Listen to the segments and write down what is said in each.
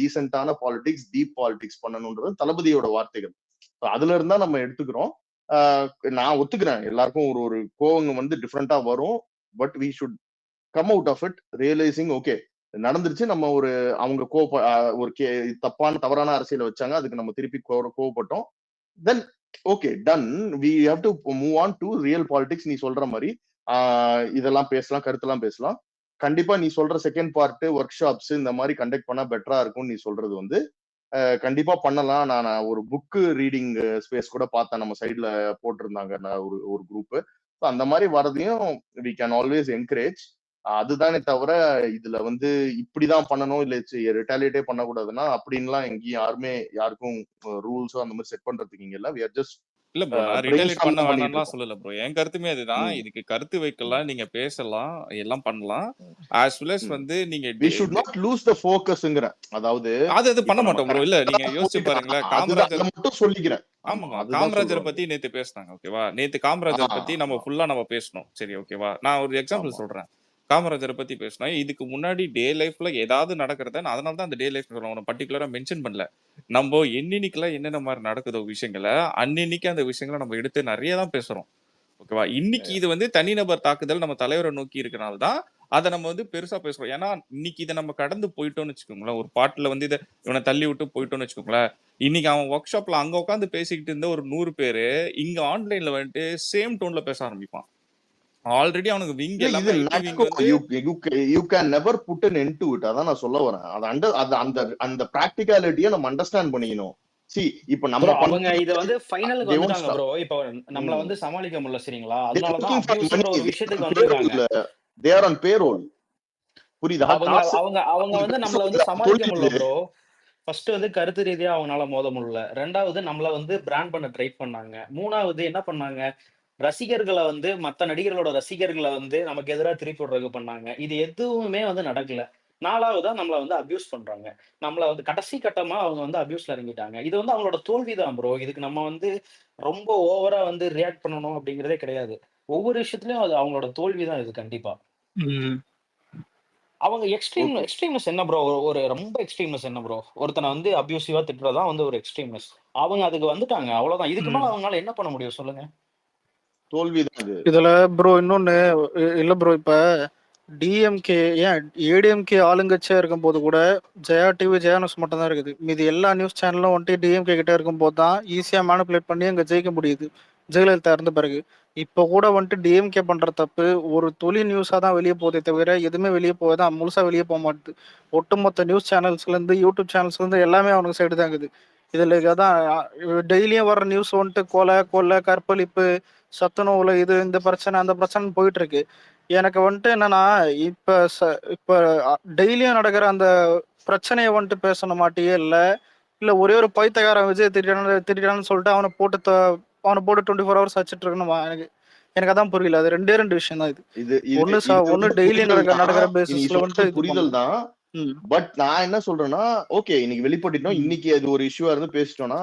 டீசென்டான politics, deep politics பண்ணணும்ன்றது தளபதியோட வார்த்தைகள். அதுல இருந்தா நம்ம எடுத்துக்கிறோம். நான் ஒத்துக்கிறேன், எல்லாருக்கும் ஒரு ஒரு கோவங்க வந்து டிஃப்ரெண்டா வரும். But we should come out of it realising okay நடந்துருச்சு. நம்ம ஒரு அவங்க ஒரு தப்பான தவறான அரசியலை வச்சாங்க, அதுக்கு நம்ம திருப்பி கோவப்பட்டோம். Then okay done, we have to move on to real politics. நீ சொல்ற மாதிரி இதெல்லாம் பேசலாம், கருத்தெல்லாம் பேசலாம். கண்டிப்பா நீ சொல்ற செகண்ட் பார்ட் ஒர்க் ஷாப்ஸ் இந்த மாதிரி கண்டக்ட் பண்ணா பெட்டரா இருக்கும். நீ சொல்றது வந்து கண்டிப்பா பண்ணலாம். நான் ஒரு புக் ரீடிங் ஸ்பேஸ் கூட பார்த்தேன், நம்ம சைட்ல போட்டிருந்தாங்க ஒரு குரூப். அந்த மாதிரி வரதையும் வி கேன் ஆல்வேஸ் என்கரேஜ். அதுதானே தவிர இதுல வந்து இப்படிதான் பண்ணணும், இல்ல ரிட்டாலியேட்டே பண்ணக்கூடாதுன்னா அப்படின்லாம் எங்கேயும் யாருக்கும் ரூல்ஸோ அந்த மாதிரி செட் பண்றதுக்கு இங்க இல்ல. வி ஆர் ஜஸ்ட் இல்ல ப்ரோ, நான் ரிட்டாலியேட் பண்ண வேணாம்லாம் சொல்லல ப்ரோ. என் கருத்துமே அதுதான். இதுக்கு கருத்து வைக்கலாம், நீங்க பேசலாம், எல்லாம் பண்ணலாம். ஆஸ் வெல் அஸ் வந்து நீங்க we should not lose the focusங்கற. அதாவது அது பண்ண மாட்டோம் ப்ரோ. இல்ல நீங்க யோசிச்சு பாருங்களேன், காமராஜர் மட்டும் சொல்லிக்கிறேன். ஆமா, காமராஜரை பத்தி நேத்து பேசினாங்க, ஓகேவா? நேத்து காமராஜர் பத்தி நம்ம ஃபுல்லா நம்ம பேசணும், சரி ஓகேவா? நான் ஒரு எக்ஸாம்பிள் சொல்றேன். காமராஜரை பத்தி பேசினா, இதுக்கு முன்னாடி டே லைஃப்ல ஏதாவது நடக்கிறத, அதனால தான் அந்த டே லைஃப் சொல்றேன், பர்டிகுலரா மென்ஷன் பண்ணல. நம்ம என்னென்னைக்கெல்லாம் என்னென்ன மாதிரி நடக்குதோ விஷயங்களை அன்னைக்கு அந்த விஷயங்களை நம்ம எடுத்து நிறைய தான் பேசுறோம், ஓகேவா? இன்னைக்கு இது வந்து தனிநபர் தாக்குதல் நம்ம தலைவரை நோக்கி இருக்கனால தான் அதை நம்ம வந்து பெருசா பேசுறோம். ஏன்னா இன்னைக்கு இதை நம்ம கடந்து போயிட்டோம்னு வச்சுக்கோங்களேன், ஒரு பாட்டுல வந்து இதை இவனை தள்ளி விட்டு போயிட்டோம்னு வச்சுக்கோங்களேன், இன்னைக்கு அவன் ஒர்க் ஷாப்ல அங்க உட்காந்து பேசிக்கிட்டு இருந்த ஒரு 100 பேரு இங்க ஆன்லைன்ல வந்துட்டு சேம் டோன்ல பேச ஆரம்பிப்பான். ஆல்ரெடி அவனுக்கு விங் எல்லாமே விங் வந்து you can never put an end to it. அதான் நான் சொல்ல வரேன். அந்த பிராக்டிகாலிட்டியை நம்ம அண்டர்ஸ்டாண்ட் பண்ணிக்கணும். இப்ப நம்ம அவங்க இத வந்து ஃபைனலுக்கு வந்துட்டாங்க ப்ரோ. இப்ப நம்மள வந்து சமாளிக்க முடியல, சரிங்களா? அதனால தான் அபியூஸ்ன்ற ஒரு விஷயத்துக்கு வந்திருக்காங்க. they are on payroll. புரியுதா? அவங்க வந்து நம்மள வந்து சமாளிக்க முடியல ப்ரோ. ஃபர்ஸ்ட் வந்து கருத்து ரீதியா அவங்களால மோத முடியல. ரெண்டாவது நம்மள வந்து பிராண்ட் பண்ண ட்ரை பண்ணாங்க. மூணாவது என்ன பண்ணாங்க, ரசிகர்களை வந்து மத்த நடிகர்களோட ரசிகர்களை வந்து நமக்கு எதிராக திருப்பி விடுறதுக்கு பண்ணாங்க. இது எதுவுமே வந்து நடக்கல. நாலாவதா நம்மள வந்து அபியூஸ் பண்றாங்க. நம்மள வந்து கடைசி கட்டமா அவங்க வந்து அபியூஸ்ல இறங்கிட்டாங்க. இது வந்து அவங்களோட தோல்விதான் ப்ரோ. இதுக்கு நம்ம வந்து ரொம்ப ஓவரா வந்து ரியாக்ட் பண்ணணும் அப்படிங்கிறதே கிடையாது. ஒவ்வொரு விஷயத்துலயும் அது அவங்களோட தோல்விதான் இது கண்டிப்பா. அவங்க எக்ஸ்ட்ரீம்னஸ் என்ன ப்ரோ? ஒரு ரொம்ப எக்ஸ்ட்ரீம்னஸ் என்ன ப்ரோ? ஒருத்தனை வந்து அபியூசிவா திட்டுறதா வந்து ஒரு எக்ஸ்ட்ரீம்னஸ். அவங்க அதுக்கு வந்துட்டாங்க, அவ்வளவுதான். இதுக்கு மேல அவங்களால என்ன பண்ண முடியும் சொல்லுங்க? தோல்விதான் இதுல ப்ரோ. இன்னொன்னு இல்ல ப்ரோ, இப்ப டிஎம்கே ஏன் ஏடிஎம்கே ஆளுங்கட்சியா இருக்கும் போது கூட ஜெயா டிவி, ஜெயா நியூஸ் மட்டும் தான் இருக்குது. மீது எல்லா நியூஸ் சேனலும் வந்துட்டு டிஎம்கே கிட்ட இருக்கும் போது தான் ஈஸியா மேனிபுலேட் பண்ணி அங்க ஜெயிக்க முடியுது, ஜெயலலிதா இருந்த பிறகு. இப்போ கூட வந்துட்டு டிஎம்கே பண்ற தப்பு ஒரு தொழில் நியூஸா தான் வெளியே போதே தவிர எதுவுமே வெளியே போதான் முழுசா வெளியே போக மாட்டுது. ஒட்டுமொத்த நியூஸ் சேனல்ஸ்ல இருந்து யூடியூப் சேனல்ஸ்ல இருந்து எல்லாமே அவனுக்கு சைடு தான் இருக்குது. இதுல தான் டெய்லியும் வர்ற நியூஸ் வந்துட்டு கொலை, கற்பழிப்பு, சத்துணவுல இது இந்த பிரச்சனை அந்த பிரச்சனை போயிட்டு இருக்கு. எனக்கு வந்துட்டு என்னன்னா, இப்ப டெய்லியும் நடக்கிற அந்த பிரச்சனையை வந்துட்டு பேசணும் மாட்டியே இல்ல ஒரே ஒரு பைத்தியக்காரன் விஜய் திட்டான்னு சொல்லிட்டு அவனை போட்டு 24 ஹவர்ஸ் வச்சுட்டு இருக்கணுமா? எனக்கு அதான் புரியல. அது ரெண்டு விஷயம் தான் இது. ஒண்ணு டெய்லி நடக்கிற பேசிஸ்ல வந்துட்டு புரிதல் தான். பட் நான் என்ன சொல்றேன்னா, ஓகே இன்னைக்கு வெளிப்பட்டுட்டோம், இன்னைக்கு அது ஒரு இஷ்யூவா இருந்து பேசிட்டோம்னா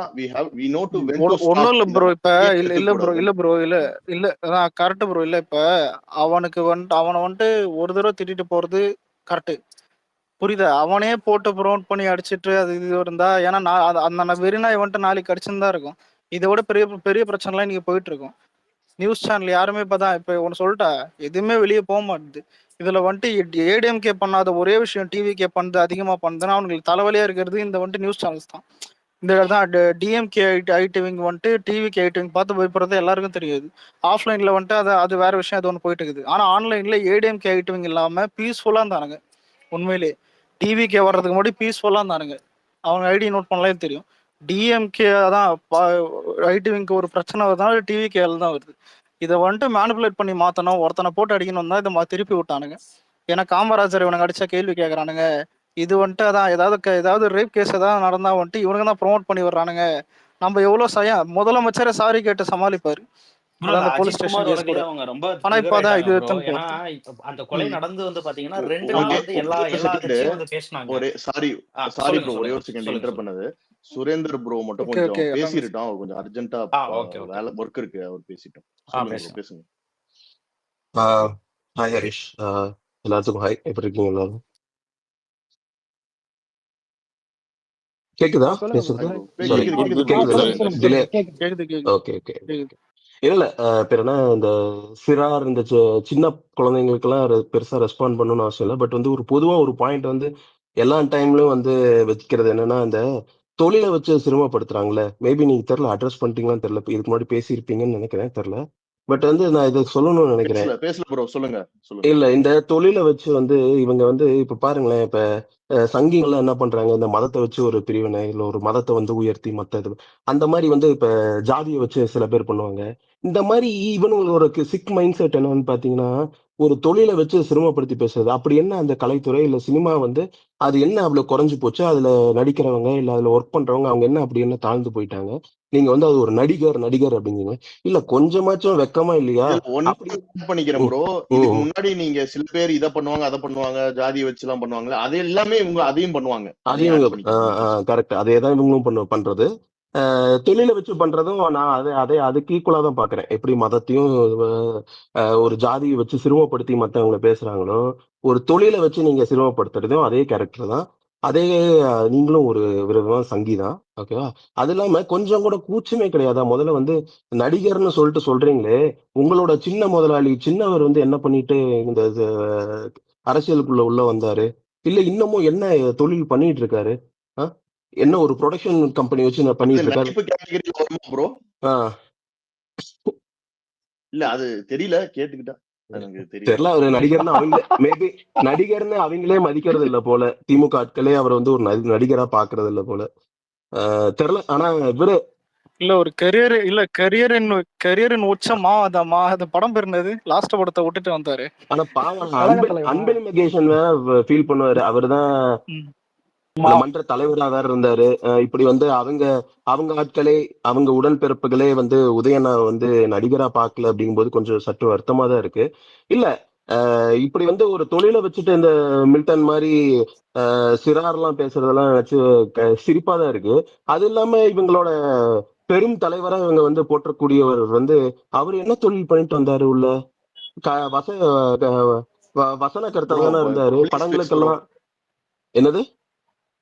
we know to when to stop. ஒண்ணும் இல்ல ப்ரோ. இப்ப இல்ல அதான் கரெக்ட் ப்ரோ. இல்ல இப்ப அவனை வந்துட்டு ஒரு தடவை திட்டிட்டு போறது கரெக்ட், புரியுதா? அவனே போட்டு ப்ரௌண்ட் பண்ணி அடிச்சிட்டு அது இது இருந்தா, ஏன்னா அந்த வெறிநாய் வந்துட்டு நாளைக்கு அடிச்சுன்னு தான் இருக்கும். இதை விட பெரிய பெரிய பிரச்சனை எல்லாம் இன்னைக்கு போயிட்டு இருக்கும். நியூஸ் சேனல் யாருமே இப்ப ஒன்னு சொல்லிட்டா எதுவுமே வெளியே போக மாட்டுது. இதுல வந்துட்டு ஏடிஎம்கே பண்ணாத ஒரே விஷயம் டிவிகே பண்ணது அதிகமா பண்ணுதுன்னா அவங்களுக்கு தலைவலியா இருக்கிறது இந்த வந்துட்டு நியூஸ் சேனல்ஸ் தான். இந்த தான் டிஎம்கே ஐடிவிங் வந்துட்டு டிவிக்கு ஐடிவிங் பார்த்து பயப்படுறது எல்லாருக்கும் தெரியாது. ஆஃப்லைன்ல வந்துட்டு அது வேற விஷயம், அது ஒன்று போயிட்டு இருக்குது. ஆனா ஆன்லைன்ல ஏடிஎம்கே ஐடிவிங் இல்லாம பீஸ்ஃபுல்லா இருந்தானுங்க. உண்மையிலே டிவிகே வர்றதுக்கு முன்னாடி பீஸ்ஃபுல்லா இருந்தானுங்க. அவங்க ஐடி நோட் பண்ணலாம் தெரியும். டிஎம்கே தான் ஐடிவிங்க்கு ஒரு பிரச்சனை வருதுனால டிவிகேல தான் வருது. இதை வந்துட்டு மேனிபுலேட் பண்ணி மாத்தணும், ஒருத்தனை போட்டு அடிக்கணும் தான் இதை திருப்பி விட்டானுங்க. ஏன்னா காமராஜர் இவனுக்கு அடிச்சா கேள்வி கேட்கறானுங்க. இது வந்துட்டு அதான் ஏதாவது ரேப் கேஸ் ஏதாவது நடந்தா வந்துட்டு இவனுங்க தான் ப்ரொமோட் பண்ணி வர்றானுங்க. நம்ம எவ்வளவு முதலமைச்சரை சாரி கேட்டு சமாளிப்பாரு போலீஸ் ஸ்டேஷன் கேஸ் கூட. ஆனா இப்பதான் இது அந்த கொலை நடந்து வந்து பாத்தீங்கன்னா 2 நாள் வந்து எல்லா கட்சியும் வந்து பேசினாங்க. ஒரே சாரி ப்ரோ, ஒரே ஒரு செகண்ட் இன்டர் பண்ணது. சுரேந்தர் ப்ரோ மட்டும் கொஞ்சம் பேசிட்டோம், அவர் கொஞ்சம் அர்ஜென்ட்டா வேலை ஒர்க் இருக்கு, அவர் பேசிட்டோம். பேசுங்க. ஹாய் ஹரிஷ், எல்லாத்துக்கும் ஹாய். எப்படி இருக்கீங்க எல்லாரும்? கேக்குதா சொல்லுங்க bro. பேசுறது? bro. சாரி, கேக்குது குட் கேக்குது குட் bro. குட் கேக்குதா? சுரேந்தர். சொல்லுங்க டிலே. கேக்குது கேக்குது ஓகே ஓகே. கேக்குது. இல்ல பேர் என்ன, இந்த சிறார் இந்த சின்ன குழந்தைங்களுக்கெல்லாம் பெருசா ரெஸ்பாண்ட் பண்ணணும்னு அவசியம் இல்லை. பட் வந்து ஒரு பொதுவா ஒரு பாயிண்ட் வந்து எல்லா டைம்லயும் வந்து வச்சுக்கிறது என்னன்னா, இந்த தொழிலை வச்சு சிரமப்படுத்துறாங்களே, மேபி நீங்க தெரியல அட்ரஸ் பண்ணிட்டீங்களான்னு தெரியல, இதுக்கு முன்னாடி பேசியிருப்பீங்கன்னு நினைக்கிறேன், தெரியல. பட் வந்து நான் இதை சொல்லணும்னு நினைக்கிறேன். பேசல ப்ரோ, சொல்லுங்க சொல்லுங்க. இல்ல இந்த தொழிலை வச்சு வந்து இவங்க வந்து இப்ப பாருங்களேன், இப்ப சங்கிகள்லாம் என்ன பண்றாங்க, இந்த மதத்தை வச்சு ஒரு பிரிவினை, இல்ல ஒரு மதத்தை வந்து உயர்த்தி மத்த இது அந்த மாதிரி வந்து இப்ப ஜாதியை வச்சு சில பேர் பண்ணுவாங்க. இந்த மாதிரி இவனுங்களோட சிக் மைண்ட் செட் என்னன்னு பாத்தீங்கன்னா, ஒரு தொழிலை வச்சு சிரமப்படுத்தி பேசுறது. அப்படி என்ன அந்த கலைத்துறை இல்ல சினிமா வந்து அது என்ன அவ்வளவு குறைஞ்சு போச்சு, அதுல நடிக்கிறவங்க இல்ல அதுல ஒர்க் பண்றவங்க அவங்க என்ன அப்படி என்ன தாழ்ந்து போயிட்டாங்க, நீங்க வந்து அது ஒரு நடிகர் நடிகர் அப்படிங்கிறீங்க. இல்ல கொஞ்சமாச்சும் வெக்கமா இல்லையா? இதுல ஒண்ணு அப்படி note பண்ணிக்கிறேன் ம், ப்ரோ. ம், இதுக்கு ம். முன்னாடி நீங்க சில பேர் இதை பண்ணுவாங்க அதை பண்ணுவாங்க, ஜாதியை வச்சு எல்லாம் பண்ணுவாங்க, அது எல்லாமே இவங்க அதையும் பண்ணுவாங்க. அதையும் ஆட் பண்ணிக்கிறேன். கரெக்ட், அதே தான் இவங்களும் பண்றது. தொழிலை வச்சு பண்றதும் நான் அதை அதுக்கு ஈக்குவலா தான் பாக்குறேன். எப்படி மதத்தையும் ஒரு ஜாதியை வச்சு சிறுமப்படுத்தி மத்தவங்களை பேசுறாங்களோ, ஒரு தொழிலை வச்சு நீங்க சிறுமப்படுத்துறதும் அதே கேரக்டர் தான். அதே நீங்களும் ஒரு விதமான சங்கி தான். ஓகேவா? அது இல்லாம கொஞ்சம் கூட கூச்சமே கிடையாதா? முதல்ல வந்து நடிகர்னு சொல்லிட்டு சொல்றீங்களே, உங்களோட சின்ன முதலாளி சின்னவர் வந்து என்ன பண்ணிட்டு இந்த அரசியலுக்குள்ள உள்ள வந்தாரு? இல்ல இன்னமும் என்ன தொழில் பண்ணிட்டு இருக்காரு? ஆ? என்ன ஒரு ப்ரொடக்ஷன் கம்பெனி வச்சு நான் அது பண்ணிட்டு இருக்காரு? நடிப்பு கேட்டகரியில வருமா ப்ரோ? ஆ, இல்ல அது தெரியல, கேட்டுக்கிட்டா எனக்கு தெரியல. தெரியல. அவரு நடிகர்னு அவங்களே மேபி நடிகர்னு அவங்களே மதிக்கிறது இல்ல போல. திமுக ஆட்களே அவர் வந்து ஒரு நடிகரா பாக்குறது இல்ல போல. தெரியல. ஆனா இவரு இல்ல ஒரு கரியர் இல்ல கரியரின் உச்சமா அந்த படம் பேர் என்னது? லாஸ்ட் படத்தை விட்டுட்டு வந்தாரு. ஆனா பாவம் கழக தலைவனா? அன்பில் மகேஷன் ஃபீல் பண்ணுவாரு. அவர்தான் ம். இந்த மன்ற தலைவரா வேற இருந்தாரு. இப்படி வந்து அவங்க அவங்க ஆட்களே அவங்க உடன்பிறப்புகளே வந்து உதயனா வந்து நடிகரா பார்க்கல அப்படிங்கும்போது கொஞ்சம் சற்று வருத்தமா தான் இருக்கு. இல்ல இப்படி வந்து ஒரு தொழிலை வச்சுட்டு இந்த மில்டன் மாதிரி சிறார்லாம் பேசுறதெல்லாம் வச்சு சிரிப்பா தான் இருக்கு. அது இல்லாம இவங்களோட பெரும் தலைவரா இவங்க வந்து போற்றக்கூடியவர் வந்து அவர் என்ன தொழில் பண்ணிட்டு வந்தாரு உள்ள? க- வச க- வசன கர்த்தா ப்ரோ தானே இருந்தாரு ப்ளீஸ் ப்ளீஸ் ப்ரோ. படங்களுக்கெல்லாம். என்னது?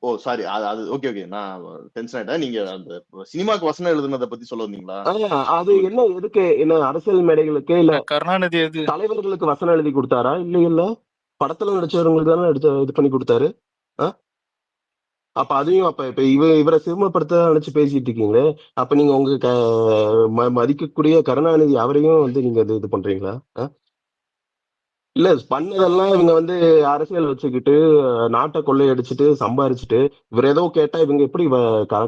ஓ சாரி, அது அது ஓகே ஓகே, நான் டென்ஷன் ஆயிட்டேன். நீங்க அந்த சினிமாக்கு வசனம் எழுதுனதை பத்தி சொல்ல வந்தீங்களா? அது சொல்லுங்க. என்ன எதுக்கு என்ன அரசியல் மேடைகளுக்கு இல்ல கருணாநிதி எது? தலைவர்களுக்கு வசனம் எழுதி கொடுத்தாரா? இல்ல இல்ல படத்துல நடிச்சவங்களுக்கு தானே இது பண்ணி கொடுத்தாரு. ஆ? அப்ப அதையும் அப்ப இப்ப இவரை சிறுமப்படுத்த நினைச்சு பேசிட்டு இருக்கீங்களே, அப்ப நீங்க உங்க மதிக்கக்கூடிய கருணாநிதி அவரையும் வந்து நீங்க இது பண்றீங்களா? ஆ? இல்ல பண்ணதெல்லாம் இவங்க வந்து அரசியல் வச்சுக்கிட்டு நாட்டை கொள்ளையடிச்சிட்டு சம்பாரிச்சுட்டு இவர் ஏதோ கேட்டா இவங்க எப்படி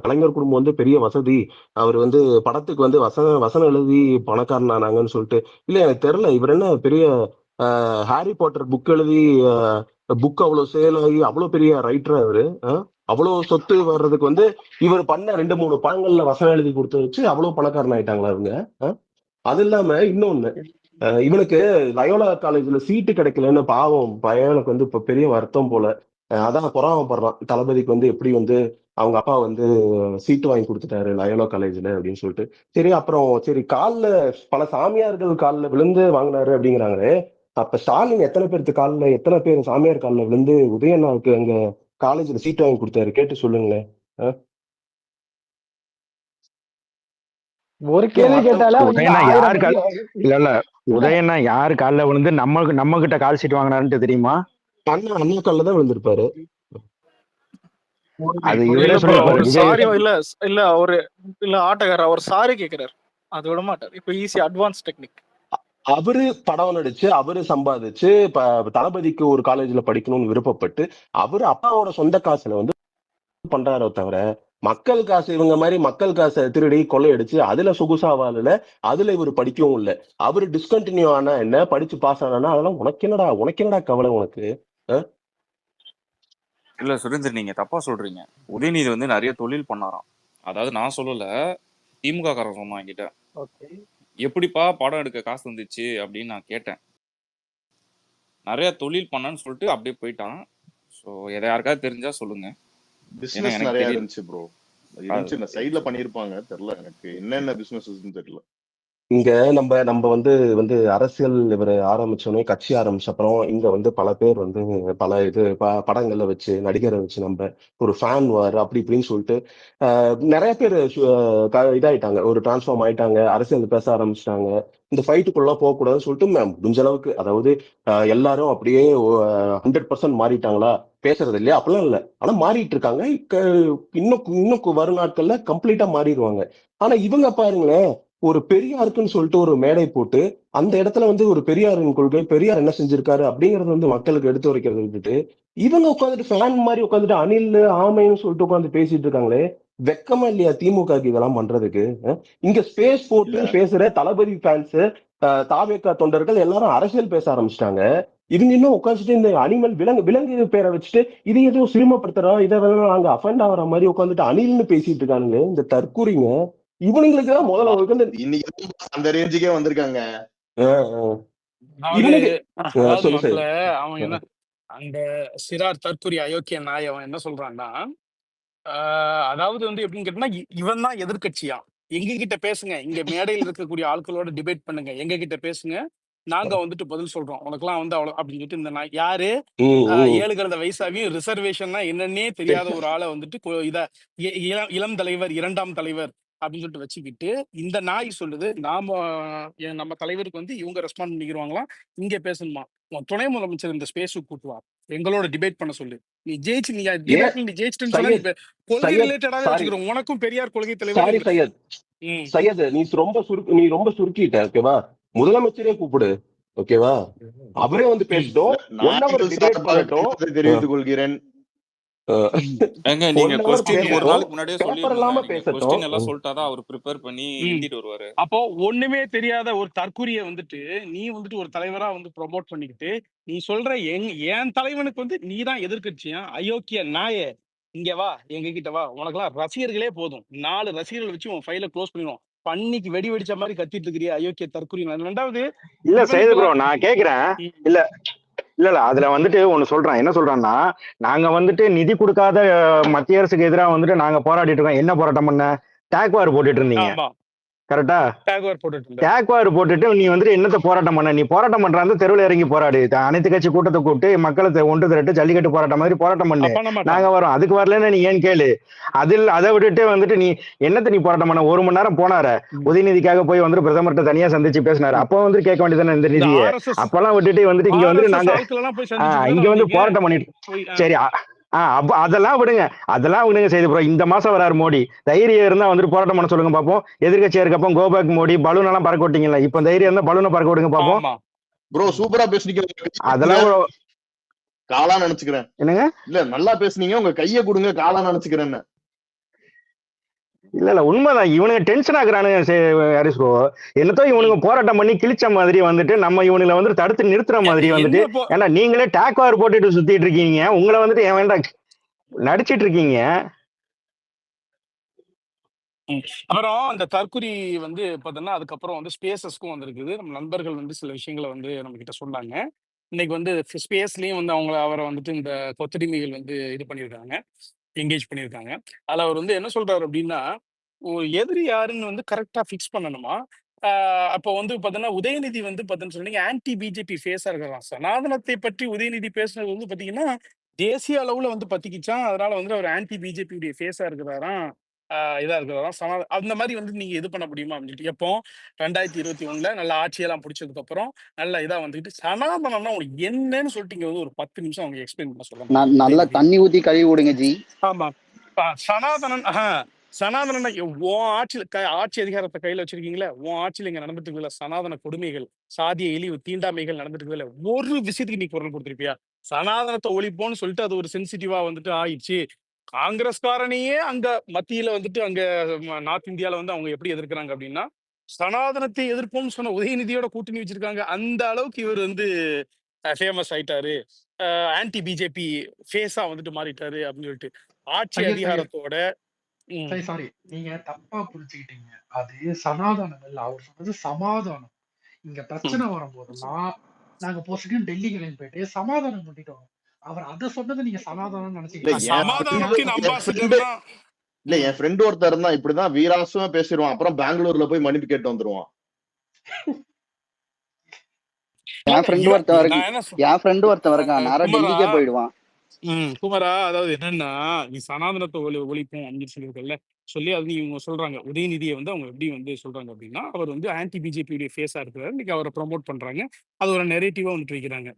கலைஞர் குடும்பம் வந்து பெரிய வசதி, அவர் வந்து படத்துக்கு வந்து வசனம் எழுதி பணக்காரன் ஆனாங்கன்னு சொல்லிட்டு. இல்ல எனக்கு தெரியல இவர் என்ன பெரிய ஹாரி பாட்டர் புக் எழுதி புக் அவ்வளவு சேல் ஆகி அவ்வளவு பெரிய ரைட்டர் அவரு. அவ்வளவு சொத்து வர்றதுக்கு வந்து இவர் பண்ண 2 3 படங்கள்ல வசனம் எழுதி கொடுத்து வச்சு அவ்வளவு பணக்காரன் ஆயிட்டாங்களா இவங்க? ஆ? அது இல்லாம இன்னொன்னு, இவனுக்கு லயோலா காலேஜ்ல சீட்டு கிடைக்கலன்னு பாவம் பையனுக்கு வந்து இப்ப பெரிய வருத்தம் போல. அதான் பொறாமப்படுறான் தளபதிக்கு வந்து எப்படி வந்து அவங்க அப்பா வந்து சீட்டு வாங்கி கொடுத்துட்டாரு லயோலா காலேஜ்ல அப்படின்னு சொல்லிட்டு. சரி அப்புறம் சரி பல சாமியார்கள் காலில் விழுந்து வாங்கினாரு அப்படிங்கிறாங்களே, அப்ப ஸ்டாலின் எத்தனை பேருக்கு காலில் எத்தனை பேர் சாமியார் காலில் விழுந்து உதயநாவுக்கு அங்க காலேஜ்ல சீட் வாங்கி கொடுத்தாரு கேட்டு சொல்லுங்களேன். அஹ் ஒரு கேள்வி கேட்டாலே அவன் உதயண்ணா 1000 யாரு கால் கேள்வி. இல்ல உதயண்ணா யாரு காலில் விழுந்து நம்ம கிட்ட கால் சீட் வாங்கினாருன்ட்டு தெரியுமா? அண்ணா காலில் தான் விழுந்திருப்பாரு. அது இல்ல இவரே ப்ரோ, சொல்லியிருப்பாரு. அவர் விஜய் சாரி இல்ல இல்ல அவரு இல்ல ஆட்டக்காரர் அவர் சாரி கேக்குறாரு. அது விட மாட்டார். இப்ப ஈஸி அட்வான்ஸ் டெக்னிக். அவரு படம் நடிச்சு அவரு சம்பாதிச்சு தளபதிக்கு ஒரு காலேஜ்ல படிக்கணும்னு விருப்பப்பட்டு அவரு அப்பாவோட சொந்த காசுல வந்து பண்றாரோ தவிர மக்கள் காசு இவங்க மாதிரி மக்கள் காசை திருடி கொள்ளையடிச்சு அதுல சொகுசா வாழல. அதுல இவர் படிக்கவும் இல்லை. அவரு டிஸ்கண்டினியூ ஆனா என்ன, படிச்சு பாஸ் ஆனா அதெல்லாம் உனக்கு என்னடா கவலை உனக்கு? அஹ்? இல்ல சுரேந்தர், நீங்க தப்பா சொல்றீங்க. உதயநிதி வந்து நிறைய தொழில் பண்ணாராம். அதாவது நான் சொல்லல, திமுக காரன் சொன்னான் என்கிட்ட. ஓகே. எப்படிப்பா படம் எடுக்க காசு வந்துச்சு அப்படின்னு நான் கேட்டேன். நிறைய தொழில் பண்ணான்னு சொல்லிட்டு அப்படியே போயிட்டான். ஸோ எதை யாருக்காவது தெரிஞ்சா சொல்லுங்க, ஏன்னா பிசினஸ் எனக்கு நிறைய தெரியல. இருந்துச்சு ப்ரோ. இருந்துச்சு, இந்த சைட்ல பண்ணிருப்பாங்க, தெரியல எனக்கு என்னென்ன பிசினஸ் தெரியல. இங்க நம்ம நம்ம வந்து வந்து அரசியல் இவர் ஆரம்பிச்சோடனே கட்சி ஆரம்பிச்ச அப்புறம் இங்க வந்து பல பேர் வந்து பல படங்கள்ல வச்சு நடிகரை வச்சு நம்ம ஒரு ஃபேன் வார் அப்படி இப்படின்னு சொல்லிட்டு நிறைய பேர் இதாயிட்டாங்க, ஒரு டிரான்ஸ்ஃபார்ம் ஆயிட்டாங்க, அரசியல் பேச ஆரம்பிச்சிட்டாங்க. இந்த ஃபைட்டுக்குள்ள போகக்கூடாதுன்னு சொல்லிட்டு முடிஞ்ச அளவுக்கு, அதாவது எல்லாரும் அப்படியே 100% மாறிட்டாங்களா பேசுறது இல்லையா அப்படிலாம் இல்லை, ஆனா மாறிட்டு இருக்காங்க. இன்னும் இன்னும் வரும் நாட்கள்ல கம்ப்ளீட்டா மாறிடுவாங்க. ஆனா இவங்க பாருங்களேன், ஒரு பெரியாருக்குன்னு சொல்லிட்டு ஒரு மேடை போட்டு அந்த இடத்துல வந்து ஒரு பெரியாரின் கொள்கை, பெரியார் என்ன செஞ்சிருக்காரு அப்படிங்கறது வந்து மக்களுக்கு எடுத்து வைக்கிறத விட்டுட்டு இவங்க உட்காந்துட்டு ஃபேன் மாதிரி உட்காந்துட்டு அணில் ஆமைன்னு சொல்லிட்டு உட்காந்து பேசிட்டு இருக்காங்களே. வெக்கமா இல்லையா திமுகக்கு இதெல்லாம் பண்றதுக்கு? இங்க ஸ்பேஸ் போட்டு இல்ல பேசுற தளபதி ஃபேன்ஸ், தாவேக்கா தொண்டர்கள் எல்லாரும் அரசியல் பேச ஆரம்பிச்சிட்டாங்க. இவங்க இன்னும் உட்காந்துட்டு இந்த அனிமல் விலங்கு விலங்கு பேரை வச்சுட்டு இது ஏதோ சிறுமப்படுத்துறோம், இதை வேணா நாங்க அஃபெண்ட் ஆகிற மாதிரி உட்காந்துட்டு அணில்னு பேசிட்டு இருக்கானுங்க இந்த தற்கூரிங்க. இவனுங்களுக்கு தான் முதல்ல உட்காந்து இன்னைக்கு அந்த ரேஞ்சுக்கே வந்திருக்காங்க. அதாவது இவனுக்கு அதாவது சொல்லு மக்கள சார். அவன் என்ன அந்த சிறார் தற்கொலை அயோக்கிய நாய் அவன் என்ன சொல்றான்னா, அதாவது வந்து எப்படின்னு கேட்டா இவன் தான் எதிர்க்கட்சியா, எங்க கிட்ட பேசுங்க, இங்க மேடையில் இருக்கக்கூடிய ஆட்களோட டிபேட் பண்ணுங்க, எங்க கிட்ட பேசுங்க, நாங்க வந்துட்டு பதில் சொல்றோம், உனக்கெல்லாம் வந்து அவ்வளவு அப்படின்னு சொல்லிட்டு இந்த நாய் யாரு ஏழு கலந்த வயசாவியும் ரிசர்வேஷன்னா என்னன்னே தெரியாத ஒரு ஆளை வந்துட்டு இளம் தலைவர், இரண்டாம் தலைவர் அப்படின்னு சொல்லிட்டு வச்சுக்கிட்டு இந்த நாய் சொல்லுது நம்ம தலைவருக்கு வந்து இவங்க ரெஸ்பாண்ட் பண்ணிக்கிடுவாங்களாம், இங்க பேசணுமா, உன் துணை முதலமைச்சர் இந்த ஸ்பேஸுக்கு கூட்டுவா, எங்களோட டிபேட் பண்ண சொல்லு, நீ ஜெயிச்சு நீ டிபேட்ல நீ ஜெயிச்சிட்டேன்னு சொன்னா நீ கொள்கை ரிலேட்டடாவே வச்சுக்கிறோம், உனக்கும் பெரியார் கொள்கை தலைவர் சாரி சையத், சையத் நீ ரொம்ப சுருக்கிட்ட. ஓகேவா, முதலமைச்சரே கூப்பிடு. ஓகேவா, அவரே வந்து பேசட்டும், 1 hour டிபேட் பண்ணட்டும். தெரிவித்துக் கொள்கிறேன். நீங்க கொஸ்டின் ஒரு நாளைக்கு முன்னாடியே சொல்லிருந்தீங்க, கொஸ்டின் எல்லாம் சொல்லிட்டாதான் அவர் ப்ரிப்பேர் பண்ணி எழுதிட்டு வருவாரு. அப்போ ஒண்ணுமே தெரியாத ஒரு தற்கூரிய வந்துட்டு நீ வந்துட்டு ஒரு தலைவரா வந்து ப்ரொமோட் பண்ணிக்கிட்டு நீ சொல்ற என் தலைவனுக்கு வந்து நீ தான் எதிர்க்கட்சியா, அயோக்கிய நாயே, இங்க வா, எங்க கிட்ட வா, உனக்கெல்லாம் ரசிகர்களே போதும், 4 ரசிகர்கள் வச்சு உன் ஃபைல க்ளோஸ் பண்ணிடுவோம், பண்ணிக்கு வெடி வெடிச்ச மாதிரி கத்திட்டு இருக்கிறிய அயோக்கிய தற்கூரி. ரெண்டாவது இல்ல சையது ப்ரோ, நான் கேக்குறேன், இல்ல இல்ல அதுல வந்துட்டு ஒண்ணு சொல்றேன். என்ன சொல்றான்னா, நாங்க வந்துட்டு நிதி கொடுக்காத மத்திய அரசுக்கு எதிராக வந்துட்டு நாங்க போராடிட்டு இருக்கோம். என்ன போராட்டம் பண்ண? டேக்வார் போட்டுட்டு இருந்தீங்க, கரெக்டா? டேக்வார் போட்டுட்டு நீ வந்துட்டு என்னத்த போராட்டம் பண்ண? நீ போராட்டம் பண்றாங்க தெருவில் இறங்கி போராடு, அனைத்து கட்சி கூட்டத்தை கூப்பிட்டு மக்களை ஒன்று திரட்டு ஜல்லிக்கட்டு போராட்டம் மாதிரி போராட்டம் பண்ணு, நாங்க வரோம். அதுக்கு வரலன்னு நீ ஏன் கேளு. அதை விட்டுட்டு வந்துட்டு நீ என்னத்த நீ போராட்டம் பண்ண? 1 மணி நேரம் போனாரு, உதயநிதிக்காக போய் வந்துட்டு பிரதமர்கிட்ட தனியா சந்திச்சு பேசினாரு. அப்போ வந்து கேட்க வேண்டியதானே இந்த நிதியை? அப்பெல்லாம் விட்டுட்டு வந்துட்டு இங்க வந்துட்டு நாங்க இங்க வந்து போராட்டம் பண்ணிட்டு சரி அதெல்லாம் விடுங்க செய்து ப்ரோ. இந்த மாசம் வராரு மோடி, தைரியம் இருந்தா வந்துட்டு போராட்டம் பண்ண சொல்லுங்க பாப்போம். எதிர்கட்சியா இருக்கப்போ கோபேக் மோடி பலூன் எல்லாம் பறக்க விட்டீங்களா, இப்ப தைரியம் இருந்தா பலூனை பறக்க விடுங்க பாப்போம். ப்ரோ சூப்பரா பேசுனீங்க, அதெல்லாம் காலா நினைச்சுக்கிறேன். என்னங்க? இல்ல நல்லா பேசுனீங்க, உங்க கைய கொடுங்க, காலா நினைச்சுக்கிறேன்னு. இல்ல உண்மைதான், இவனுங்க டென்ஷன் ஆகுறானுங்க ஹரிஸ் ப்ரோ. என்னத்தோ இவனுங்க போராட்டம் பண்ணி கிழிச்ச மாதிரி வந்துட்டு நம்ம இவனுங்களை வந்து தடுத்து நிறுத்துற மாதிரி வந்துட்டு, ஏன்னா நீங்களே டேக்வார் போட்டுட்டு சுத்திட்டு இருக்கீங்க, உங்களை வந்துட்டு ஏன் வேண்டாம் நடிச்சிட்டு இருக்கீங்க. அப்புறம் அந்த தற்கொலை வந்து பார்த்தோம்னா அதுக்கப்புறம் வந்து ஸ்பேசஸ்க்கும் வந்திருக்குது. நம்ம நண்பர்கள் வந்து சில விஷயங்களை வந்து நம்ம கிட்ட சொன்னாங்க. இன்னைக்கு வந்து ஸ்பேஸ்லயும் வந்து அவரை வந்துட்டு இந்த கொத்தடிமைகள் வந்து இது பண்ணியிருக்காங்க, என்கேஜ் பண்ணியிருக்காங்க. அதில் அவர் வந்து என்ன சொல்றாரு அப்படின்னா, எதிரி யாருன்னு வந்து கரெக்டா ஃபிக்ஸ் பண்ணணுமா. அப்போ வந்து பார்த்தீங்கன்னா உதயநிதி வந்து பார்த்தீங்கன்னு சொன்னீங்க ஆன்டி பிஜேபி ஃபேஸா இருக்கிறான். சனாதனத்தை பற்றி உதயநிதி பேசுனது வந்து பார்த்தீங்கன்னா தேசிய அளவுல வந்து பத்திக்கிச்சான். அதனால வந்து அவர் ஆன்டி பிஜேபி ஃபேஸா இருக்கிறாராம், இதா இருக்கிறதாம். அந்த மாதிரி வந்து நீங்க இது பண்ண முடியுமா அப்படின்னு சொல்லிட்டு, எப்போ 2021 நல்ல ஆட்சியெல்லாம் பிடிச்சதுக்கு அப்புறம் நல்ல இதா வந்துட்டு சனாதனம்னா உங்களுக்கு என்னன்னு சொல்லிட்டு இங்க வந்து ஒரு 10 நிமிஷம் அவங்க எக்ஸ்பிளைன் பண்ண சொல்லுங்க. நல்லா தண்ணி ஊத்தி கழுவி விடுங்க ஜி. ஆமா, சனாதனன் சனாதன உன் ஆட்சி அதிகாரத்தை கையில வச்சிருக்கீங்களா, உன் ஆட்சியில இங்க நடந்துட்டு இருக்குல்ல சனாதன கொடுமைகள், சாதிய இழிவு, தீண்டாமைகள் நடந்துட்டு இருக்குல்ல, ஒரு விஷயத்துக்கு நீ குரல் கொடுத்திருப்பியா? சனாதனத்தை ஒழிப்போன்னு சொல்லிட்டு அது ஒரு சென்சிட்டிவா வந்துட்டு ஆயிடுச்சு. காங்கிரஸ்காரனையே அங்க மத்தியில வந்துட்டு அங்க நார்த் இந்தியால வந்து அவங்க எப்படி எதிர்க்கிறாங்க அப்படின்னா, சனாதனத்தை எதிர்ப்போம்னு சொன்ன உதயநிதியோட கூட்டணி வச்சிருக்காங்க. அந்த அளவுக்கு இவர் வந்து ஃபேமஸ் ஆயிட்டாரு, ஆன்டி பிஜேபி ஃபேஸா வந்துட்டு மாறிட்டாரு அப்படின்னு சொல்லிட்டு ஆட்சி அதிகாரத்தோட. சாரி, நீங்க தப்பா புரிஞ்சுக்கிட்டீங்க. அது சனாதனம் இல்ல, அவர் சொன்னது சமாதானம். இங்க பிரச்சனை வரும்போதெல்லாம் நாங்க போஸ்ட் டெல்லி கிளம்பி போயிட்டு சமாதானம் பண்ணிட்டோம். அவர் அத சொன்னது நீங்க சமாதானம் நினைச்சீங்க. இல்ல என் ஃப்ரெண்ட் ஒருத்தர் இருந்தான், இப்படிதான் வீராசுவா பேசிடுவான், அப்புறம் பெங்களூர்ல போய் மன்னிப்பு கேட்டு வந்துருவான். இல்ல என் ஃப்ரெண்டு இவன் ஒருத்தன் இருக்கு, நான் என்ன என் ஃப்ரெண்டு ஒருத்தன் இருக்கான், நேரா குமரா டெல்லிக்கே போயிடுவான். குமரா, அதாவது என்னன்னா, நீ சனாதனத்தை ஒழிப்போம் அப்படின்னு சொல்லியிருக்கல சொல்லி, அது இவங்க சொல்றாங்க உதயநிதியை வந்து அவங்க எப்படி வந்து சொல்றாங்க அப்படின்னா, அவர் வந்து ஆன்டி பிஜேபியுடைய ஃபேஸா இருக்கிறாரு, இன்னைக்கு அவரை ப்ரமோட் பண்றாங்க, அது ஒரு நெரேட்டிவா வந்துட்டு வைக்கிறாங்க.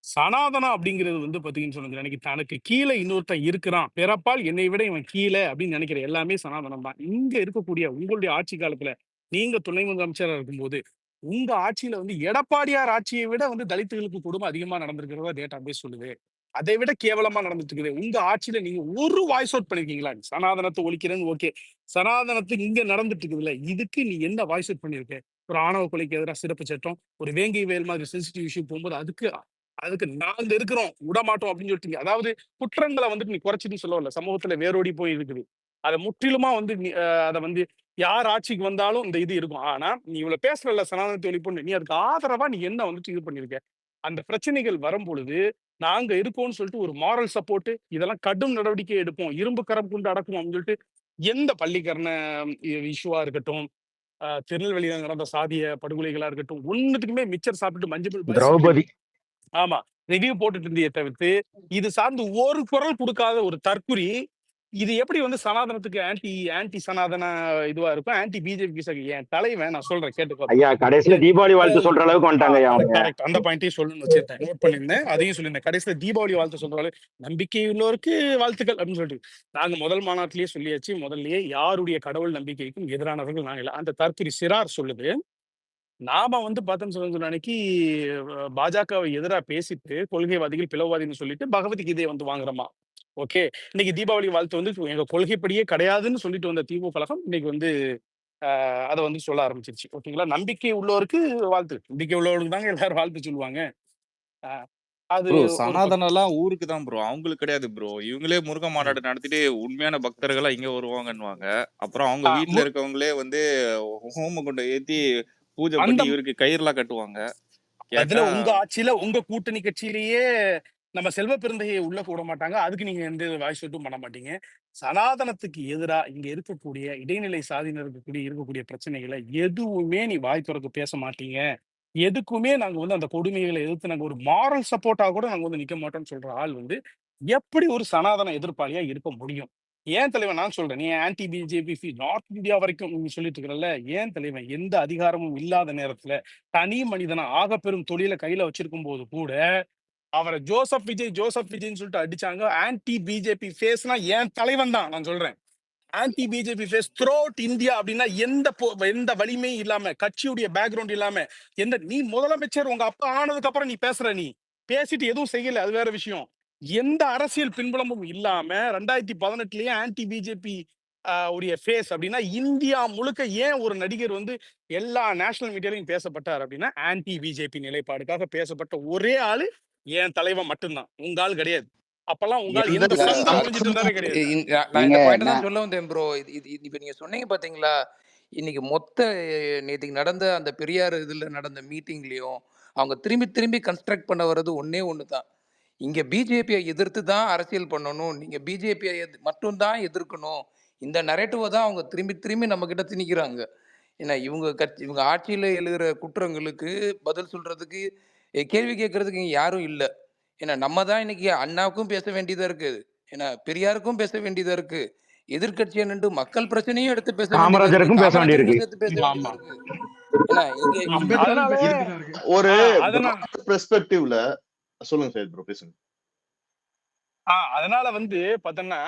சனாதனம் அப்படிங்கிறது வந்து பாத்தீங்கன்னு சொன்னது, எனக்கு தனக்கு கீழே இன்னொருத்தன் இருக்கிறான், பிறப்பால் என்னை விட இவன் கீழே அப்படின்னு நினைக்கிற எல்லாமே சனாதனம் தான். இங்க இருக்கக்கூடிய உங்களுடைய ஆட்சி காலத்துல நீங்க துணை முதலமைச்சரா இருக்கும்போது உங்க ஆட்சியில வந்து எடப்பாடியார் ஆட்சியை விட வந்து தலித்துகளுக்கு கொடுமை அதிகமா நடந்திருக்கிறதா டேட்டா பேஸ் சொல்லுது. அதை விட கேவலமா நடந்துட்டு இருக்குது. உங்க ஆட்சியில நீங்க ஒரு வாய்ஸ் அவுட் பண்ணிருக்கீங்களா? சனாதனத்தை ஒழிக்கிறேன்னு ஓகே, சனாதனத்துக்கு இங்க நடந்துட்டு இருக்குதுல்ல, இதுக்கு நீ என்ன வாய்ஸ் அவுட் பண்ணிருக்க? ஒரு ஆணவ கொலைக்கு எதிராக சிறப்பு சட்டம், ஒரு வேங்கை வேல் மாதிரி சென்சிட்டிவ் இஷ்யூ போகும்போது அதுக்கு அதுக்கு நாங்க இருக்கிறோம் விட மாட்டோம் அப்படின்னு சொல்லிட்டீங்க. அதாவது குற்றங்களை வந்துட்டு நீ குறைச்சிட்டு சொல்ல வரல, சமூகத்துல வேரோடி போய் இருக்குது. அதை முற்றிலுமா வந்து அதை வந்து யார் ஆட்சிக்கு வந்தாலும் இந்த இது இருக்கும். ஆனா நீ இவ்வளவு பேசுறல சனாதனத்தை ஒழிப்புன்னு, நீ அதுக்கு ஆதரவா நீ என்ன வந்துட்டு இது பண்ணிருக்க? அந்த பிரச்சனைகள் வரும் பொழுது நாங்க இருக்கோம்னு சொல்லிட்டு ஒரு மாரல் சப்போர்ட், இதெல்லாம் கடும் நடவடிக்கை எடுப்போம், இரும்பு கரம் கொண்டு அடக்கும் அப்படின்னு சொல்லிட்டு எந்த பள்ளிக்கரண இஷ்யூவா இருக்கட்டும், திருநெல்வேலியில நடந்த சாதிய படுகொலைகளா இருக்கட்டும், ஒன்னுத்துக்குமே மிச்சர் சாப்பிட்டு மஞ்சள் திரௌபதி ஆமா ரிவ்யூ போட்டுட்டு இருந்தே தவிர்த்து இது சார்ந்து ஒரு குரல் கொடுக்காத ஒரு தற்குறி இது எப்படி வந்து சனாதனத்துக்கு ஆன்டி சனாதன இதுவா இருக்கும், ஆன்டி பிஜேபி. என் தலைவன் நான் சொல்றேன் கேட்டுக்கோ. ஐயா, கடைசியில தீபாவளி வாழ்த்து சொல்ற அளவுக்கு வந்துட்டாங்க ஐயா அவங்க. கரெக்ட், அந்த பாயிண்டையும் சொல்லணும்னு வச்சிருந்தேன், நோட் பண்ணிருந்தேன், அதையும் சொல்லியிருந்தேன். கடைசியில தீபாவளி வாழ்த்து சொல்றாரு, நம்பிக்கை உள்ளவருக்கு வாழ்த்துக்கள் அப்படின்னு சொல்லிட்டு நாங்க முதல் மாநாட்டிலேயே சொல்லியாச்சு, முதல்லயே யாருடைய கடவுள் நம்பிக்கைக்கும் எதிரானவர்கள் நாங்க இல்லை. அந்த தற்குறி சிறார் சொல்லுது, நாம வந்து பார்த்தோம்னு சொல்ல அன்னைக்கு பாஜகவை எதிராக பேசிட்டு கொள்கைவாதிகள் பிளவுவாதின்னு சொல்லிட்டு பகவத்கீதையை வந்து வாங்குறோமா. ஓகே, இன்னைக்கு தீபாவளி வாழ்த்து வந்து எங்க கொள்கைப்படியே கிடையாதுன்னு சொல்லிட்டு வந்த திமுக கழகம் இன்னைக்கு வந்து அதை வந்து சொல்ல ஆரம்பிச்சிருச்சு. ஓகேங்களா, நம்பிக்கை உள்ளவருக்கு வாழ்த்து, நம்பிக்கை உள்ளவருக்கு தாங்க எல்லாரும் வாழ்த்து சொல்லுவாங்க. அது ப்ரோ ஒரு சனாதனம் எல்லாம் ஊருக்கு தான் ப்ரோ, அவங்களுக்கு கிடையாது ப்ரோ. இவங்களே முருக மாநாடு நடத்திட்டு உண்மையான பக்தர்களா இங்க வருவாங்கன்னுவாங்க. அப்புறம் அவங்க வீட்டுல இருக்கவங்களே வந்து ஹோம கொண்டு ஏத்தி பூஜை அந்த பண்ணி இவருக்கு கயிறுலாம் கட்டுவாங்க. அதுல கேட்டா உங்க ஆட்சியில உங்க கூட்டணி கட்சியிலேயே நம்ம செல்வ பெருந்தகையை உள்ள விட மாட்டாங்க, அதுக்கு நீங்க எந்த வாய்ஸ் அவுட்டும் பண்ண மாட்டீங்க. சனாதனத்துக்கு எதிரா இங்க இருக்கக்கூடிய இடைநிலை சாதியினருக்கு இருக்கக்கூடிய பிரச்சனைகளை எதுவுமே நீ வாய் திறந்து பேச மாட்டீங்க. எதுக்குமே நாங்க வந்து அந்த கொடுமைகளை எதிர்த்து நாங்க ஒரு மாரல் சப்போர்ட்டா கூட நாங்க வந்து நிக்க மாட்டோம்னு சொல்ற ஆள் வந்து எப்படி ஒரு சனாதன எதிர்ப்பாளியா இருக்க முடியும்? ஏன் தலைவன் நான் சொல்றேன், நீ ஆன்டி பிஜேபி நார்த் இந்தியா வரைக்கும் நீங்க சொல்லிட்டு இருக்கிறல்ல, ஏன் தலைவன் எந்த அதிகாரமும் இல்லாத நேரத்துல தனி மனிதனா ஆக பெரும் தொழிலை கையில வச்சிருக்கும் போது கூட அவரை ஜோசப் விஜய்ன்னு சொல்லிட்டு அடிச்சாங்க. ஆன்டி பிஜேபி ஃபேஸ்னா என் தலைவன் தான் நான் சொல்றேன். Anti BJP face throughout India அப்படின்னா எந்த வலிமையும் இல்லாம, கட்சியுடைய பேக்ரவுண்ட் இல்லாம, நீ முதலமைச்சர் உங்க அப்பா ஆனதுக்கு அப்புறம் நீ பேசுற, நீ பேசிட்டு எதுவும் செய்யல, அது வேற விஷயம். எந்த அரசியல் பின்புலமும் இல்லாம 2018லயே ஆன்டி பிஜேபி உடைய ஃபேஸ் அப்படின்னா இந்தியா முழுக்க ஏன் ஒரு நடிகர் வந்து எல்லா நேஷனல் மீடியாலையும் பேசப்பட்டார் அப்படின்னா ஆன்டி பிஜேபி நிலைப்பாடுக்காக பேசப்பட்ட ஒரே ஆளு என் தலைவன் மட்டும்தான், உங்க ஆள் கிடையாது. அப்பெல்லாம் உங்க ஆள் எந்த எந்த சங்கம் ஒழிஞ்சிட்டு இருந்தாரே கிடையாது. நான் இந்த நீங்க பாயிண்ட் தான் நான் சொல்ல வந்தேன் ப்ரோ. இப்ப நீங்க சொன்னீங்க பாத்தீங்களா, இன்னைக்கு நேற்றுக்கு நடந்த அந்த பெரியார் இதுல நடந்த மீட்டிங்லயும் அவங்க திரும்பி திரும்பி கன்ஸ்ட்ரக்ட் பண்ண வர்றது ஒன்னே ஒண்ணுதான், இங்க பிஜேபியை எதிர்த்து தான் அரசியல் பண்ணணும், நீங்க பிஜேபியை மட்டும்தான் எதிர்க்கணும், இந்த நரேட்டிவை தான் அவங்க திரும்பி திரும்பி நம்ம கிட்ட திணிக்கிறாங்க. ஏன்னா இவங்க ஆட்சியில எழுகிற குற்றங்களுக்கு பதில் சொல்றதுக்கு கேள்வி கேட்கறதுக்கு இங்க யாரும் இல்லை. ஏன்னா நம்ம தான் இன்னைக்கு அண்ணாவுக்கும் பேச வேண்டியதா இருக்கு, ஏன்னா பெரியாருக்கும் பேச வேண்டியதா இருக்கு, எதிர்கட்சியா நின்று மக்கள் பிரச்சனையும் எடுத்து பேச வேண்டியதா இருக்கு, காமராஜருக்கும் பேச காமராஜருக்கும் வேண்டியிருக்கு. சேர்த்து பேச வேண்டியதா ஆமா, இருக்கு. ஏன்னா இங்க அம்பேத்கருக்கும் பேச அதனாலவே வேண்டியதா இருக்கு. ஒரு அதனால பெர்ஸ்பெக்டிவ்ல சொல்லுங்க சார் ப்ரோ, பேசுங்க. அதனால வந்து பார்த்தோன்னா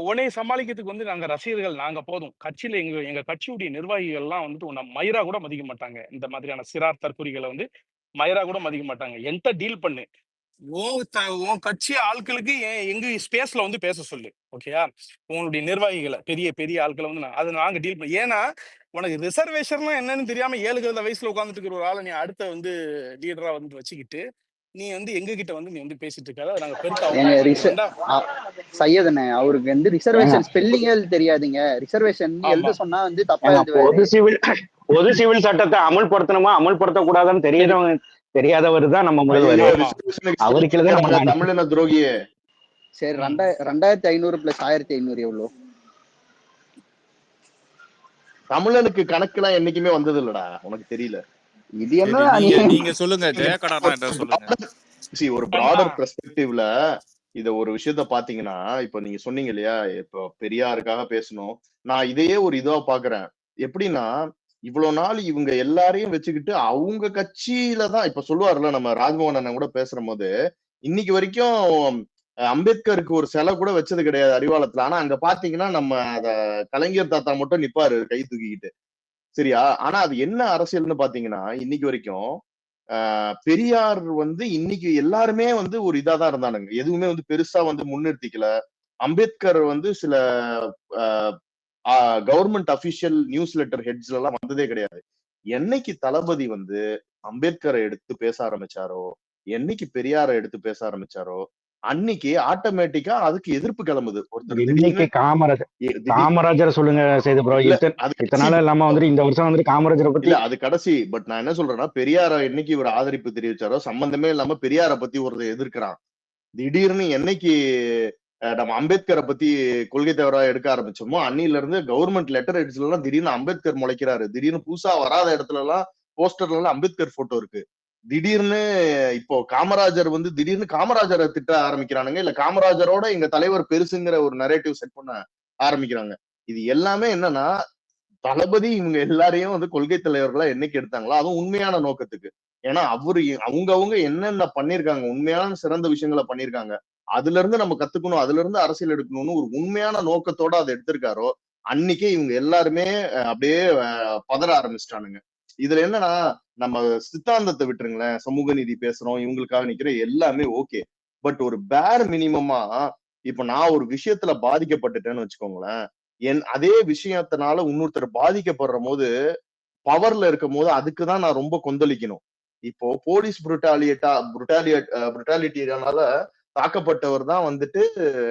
உன்னை சமாளிக்கிறதுக்கு வந்து நாங்க ரசிகர்கள் நாங்க போதும். கட்சியில எங்க கட்சியுடைய நிர்வாகிகள்லாம் வந்துட்டு உன்னை மயிரா கூட மதிக்க மாட்டாங்க. இந்த மாதிரியான சிறார் தற்குறிகளை வந்து மயிரா கூட மதிக்க மாட்டாங்க. என்கிட்ட டீல் பண்ணு, உன் கட்சி ஆட்களுக்கு எங்க ஸ்பேஸ்ல வந்து பேச சொல்லு, ஓகேயா? உங்களுடைய நிர்வாகிகளை பெரிய பெரிய ஆட்களை வந்து அதை நாங்க டீல் பண்ண. ஏன்னா உனக்கு ரிசர்வேஷன்லாம் என்னன்னு தெரியாம 7 வயசுல உட்காந்துட்டு இருக்கிற ஒரு ஆளை நீ அடுத்த வந்து லீடரா வந்து வச்சுக்கிட்டு நீ வந்து எங்க கிட்ட வந்து நீ வந்து பேசிட்டு இருக்காத, நாங்க பெருக்க சையதனே அவருக்கு வந்து ரிசர்வேஷன் ஸ்பெல்லிங்கே தெரியாதுங்க. ரிசர்வேஷன் எழுத சொன்னா வந்து தப்பா எழுதுவாரு. பொது சிவில் சட்டத்தை அமல்படுத்தணுமா அமல்படுத்த கூடாதுன்னு தெரியாதவர் தான் நம்ம முதல்வர். அவருக்கு தமிழின துரோகியே. சரி, 2500 + 1500 எவ்வளோ? தமிழனுக்கு கணக்குலாம் என்னைக்குமே வந்தது இல்லடா, உனக்கு தெரியல. இது சரி, என்ன நீங்க சொல்லுங்க ஜெயக்கடானா என்ன சொல்லுங்க. ஒரு பிராடர் பெர்ஸ்பெக்டிவ்ல இத ஒரு விஷயத்த பாத்தீங்கன்னா, இப்ப நீங்க சொன்னீங்க இல்லையா, இப்ப பெரியாருக்காக பேசணும். நான் இதையே ஒரு இதுவா பாக்குறேன். எப்படின்னா, இவ்வளவு நாள் இவங்க எல்லாரையும் வச்சுக்கிட்டு அவங்க கட்சியில தான் இப்ப சொல்லுவார்ல, நம்ம ராஜ்மோகன் அண்ணன் கூட பேசுற போது, இன்னைக்கு வரைக்கும் அம்பேத்கருக்கு ஒரு சிலை கூட வச்சது கிடையாது அறிவாலயத்துல. ஆனா அங்க பாத்தீங்கன்னா நம்ம அத கலைஞர் தாத்தா மட்டும் நிப்பாரு கை தூக்கிக்கிட்டு. சரியா? ஆனா அது என்ன அரசியல்னு பாத்தீங்கன்னா, இன்னைக்கு வரைக்கும் பெரியார் வந்து இன்னைக்கு எல்லாருமே வந்து ஒரு இதாதான் இருந்தானுங்க. எதுவுமே வந்து பெருசா வந்து முன்னிறுத்திக்கல. அம்பேத்கர் வந்து சில கவர்மெண்ட் அபிஷியல் நியூஸ் லெட்டர் ஹெட்ஸ்ல எல்லாம் வந்ததே கிடையாது. என்னைக்கு தளபதி வந்து அம்பேத்கரை எடுத்து பேச ஆரம்பிச்சாரோ, என்னைக்கு பெரியாரை எடுத்து பேச ஆரம்பிச்சாரோ, அன்னைக்கு ஆட்டோமேட்டிக்கா அதுக்கு எதிர்ப்பு கிளம்புது. ஒருத்தர் இன்னைக்கு காமராஜர் சொல்லுங்க செய்து ப்ரோ. இத்தனை இல்லாம வந்துட்டு இந்த வருஷம் வந்துட்டு காமராஜரை பத்தி இல்ல அது கடைசி. பட் நான் என்ன சொல்றேன்னா, பெரியார என்னைக்கு இவர் ஆதரிப்பு தெரிவிச்சாரோ, சம்பந்தமே இல்லாம பெரியார பத்தி ஒருத்தர் எதிர்க்கிறான். திடீர்னு என்னைக்கு நம்ம அம்பேத்கரை பத்தி கொள்கை தவறா எடுக்க ஆரம்பிச்சோமோ, அன்னில இருந்து கவர்மெண்ட் லெட்டர் ஹெட்ஸ்ல எல்லாம் திடீர்னு அம்பேத்கர் முளைக்கிறாரு. திடீர்னு புதுசா வராத இடத்துல எல்லாம் போஸ்டர்ல எல்லாம் அம்பேத்கர் போட்டோ இருக்கு. திடீர்னு இப்போ காமராஜர் வந்து திடீர்னு காமராஜரை திட்ட ஆரம்பிக்கிறானுங்க. இல்ல காமராஜரோட எங்க தலைவர் பெருசுங்கிற ஒரு நரேட்டிவ் செட் பண்ண ஆரம்பிக்கிறாங்க. இது எல்லாமே என்னன்னா, தளபதி இவங்க எல்லாரையும் வந்து கொள்கை தலைவர்களா என்னைக்கு எடுத்தாங்களோ அதுவும் உண்மையான நோக்கத்துக்கு. ஏன்னா அவங்க என்னென்ன பண்ணிருக்காங்க, உண்மையான சிறந்த விஷயங்களை பண்ணிருக்காங்க. அதுல இருந்து நம்ம கத்துக்கணும், அதுல இருந்து அரசியல் எடுக்கணும்னு ஒரு உண்மையான நோக்கத்தோட அதை எடுத்திருக்காரோ, அன்னைக்கே இவங்க எல்லாருமே அப்படியே பதற ஆரம்பிச்சிட்டானுங்க. இதுல என்னன்னா, நம்ம சித்தாந்தத்தை விட்டுருங்களேன், சமூக நீதி பேசுறோம், இவங்களுக்காக நிக்கிற எல்லாமே ஓகே. பட் ஒரு பேர் மினிமமா இப்ப நான் ஒரு விஷயத்துல பாதிக்கப்பட்டுட்டேன்னு வச்சுக்கோங்களேன், அதே விஷயத்தினால இன்னொருத்தர் பாதிக்கப்படுற போது, பவர்ல இருக்கும் போது அதுக்குதான் நான் ரொம்ப கொந்தளிக்கணும். இப்போ போலீஸ் புருட்டாலிட்டியால தாக்கப்பட்டவர் தான் வந்துட்டு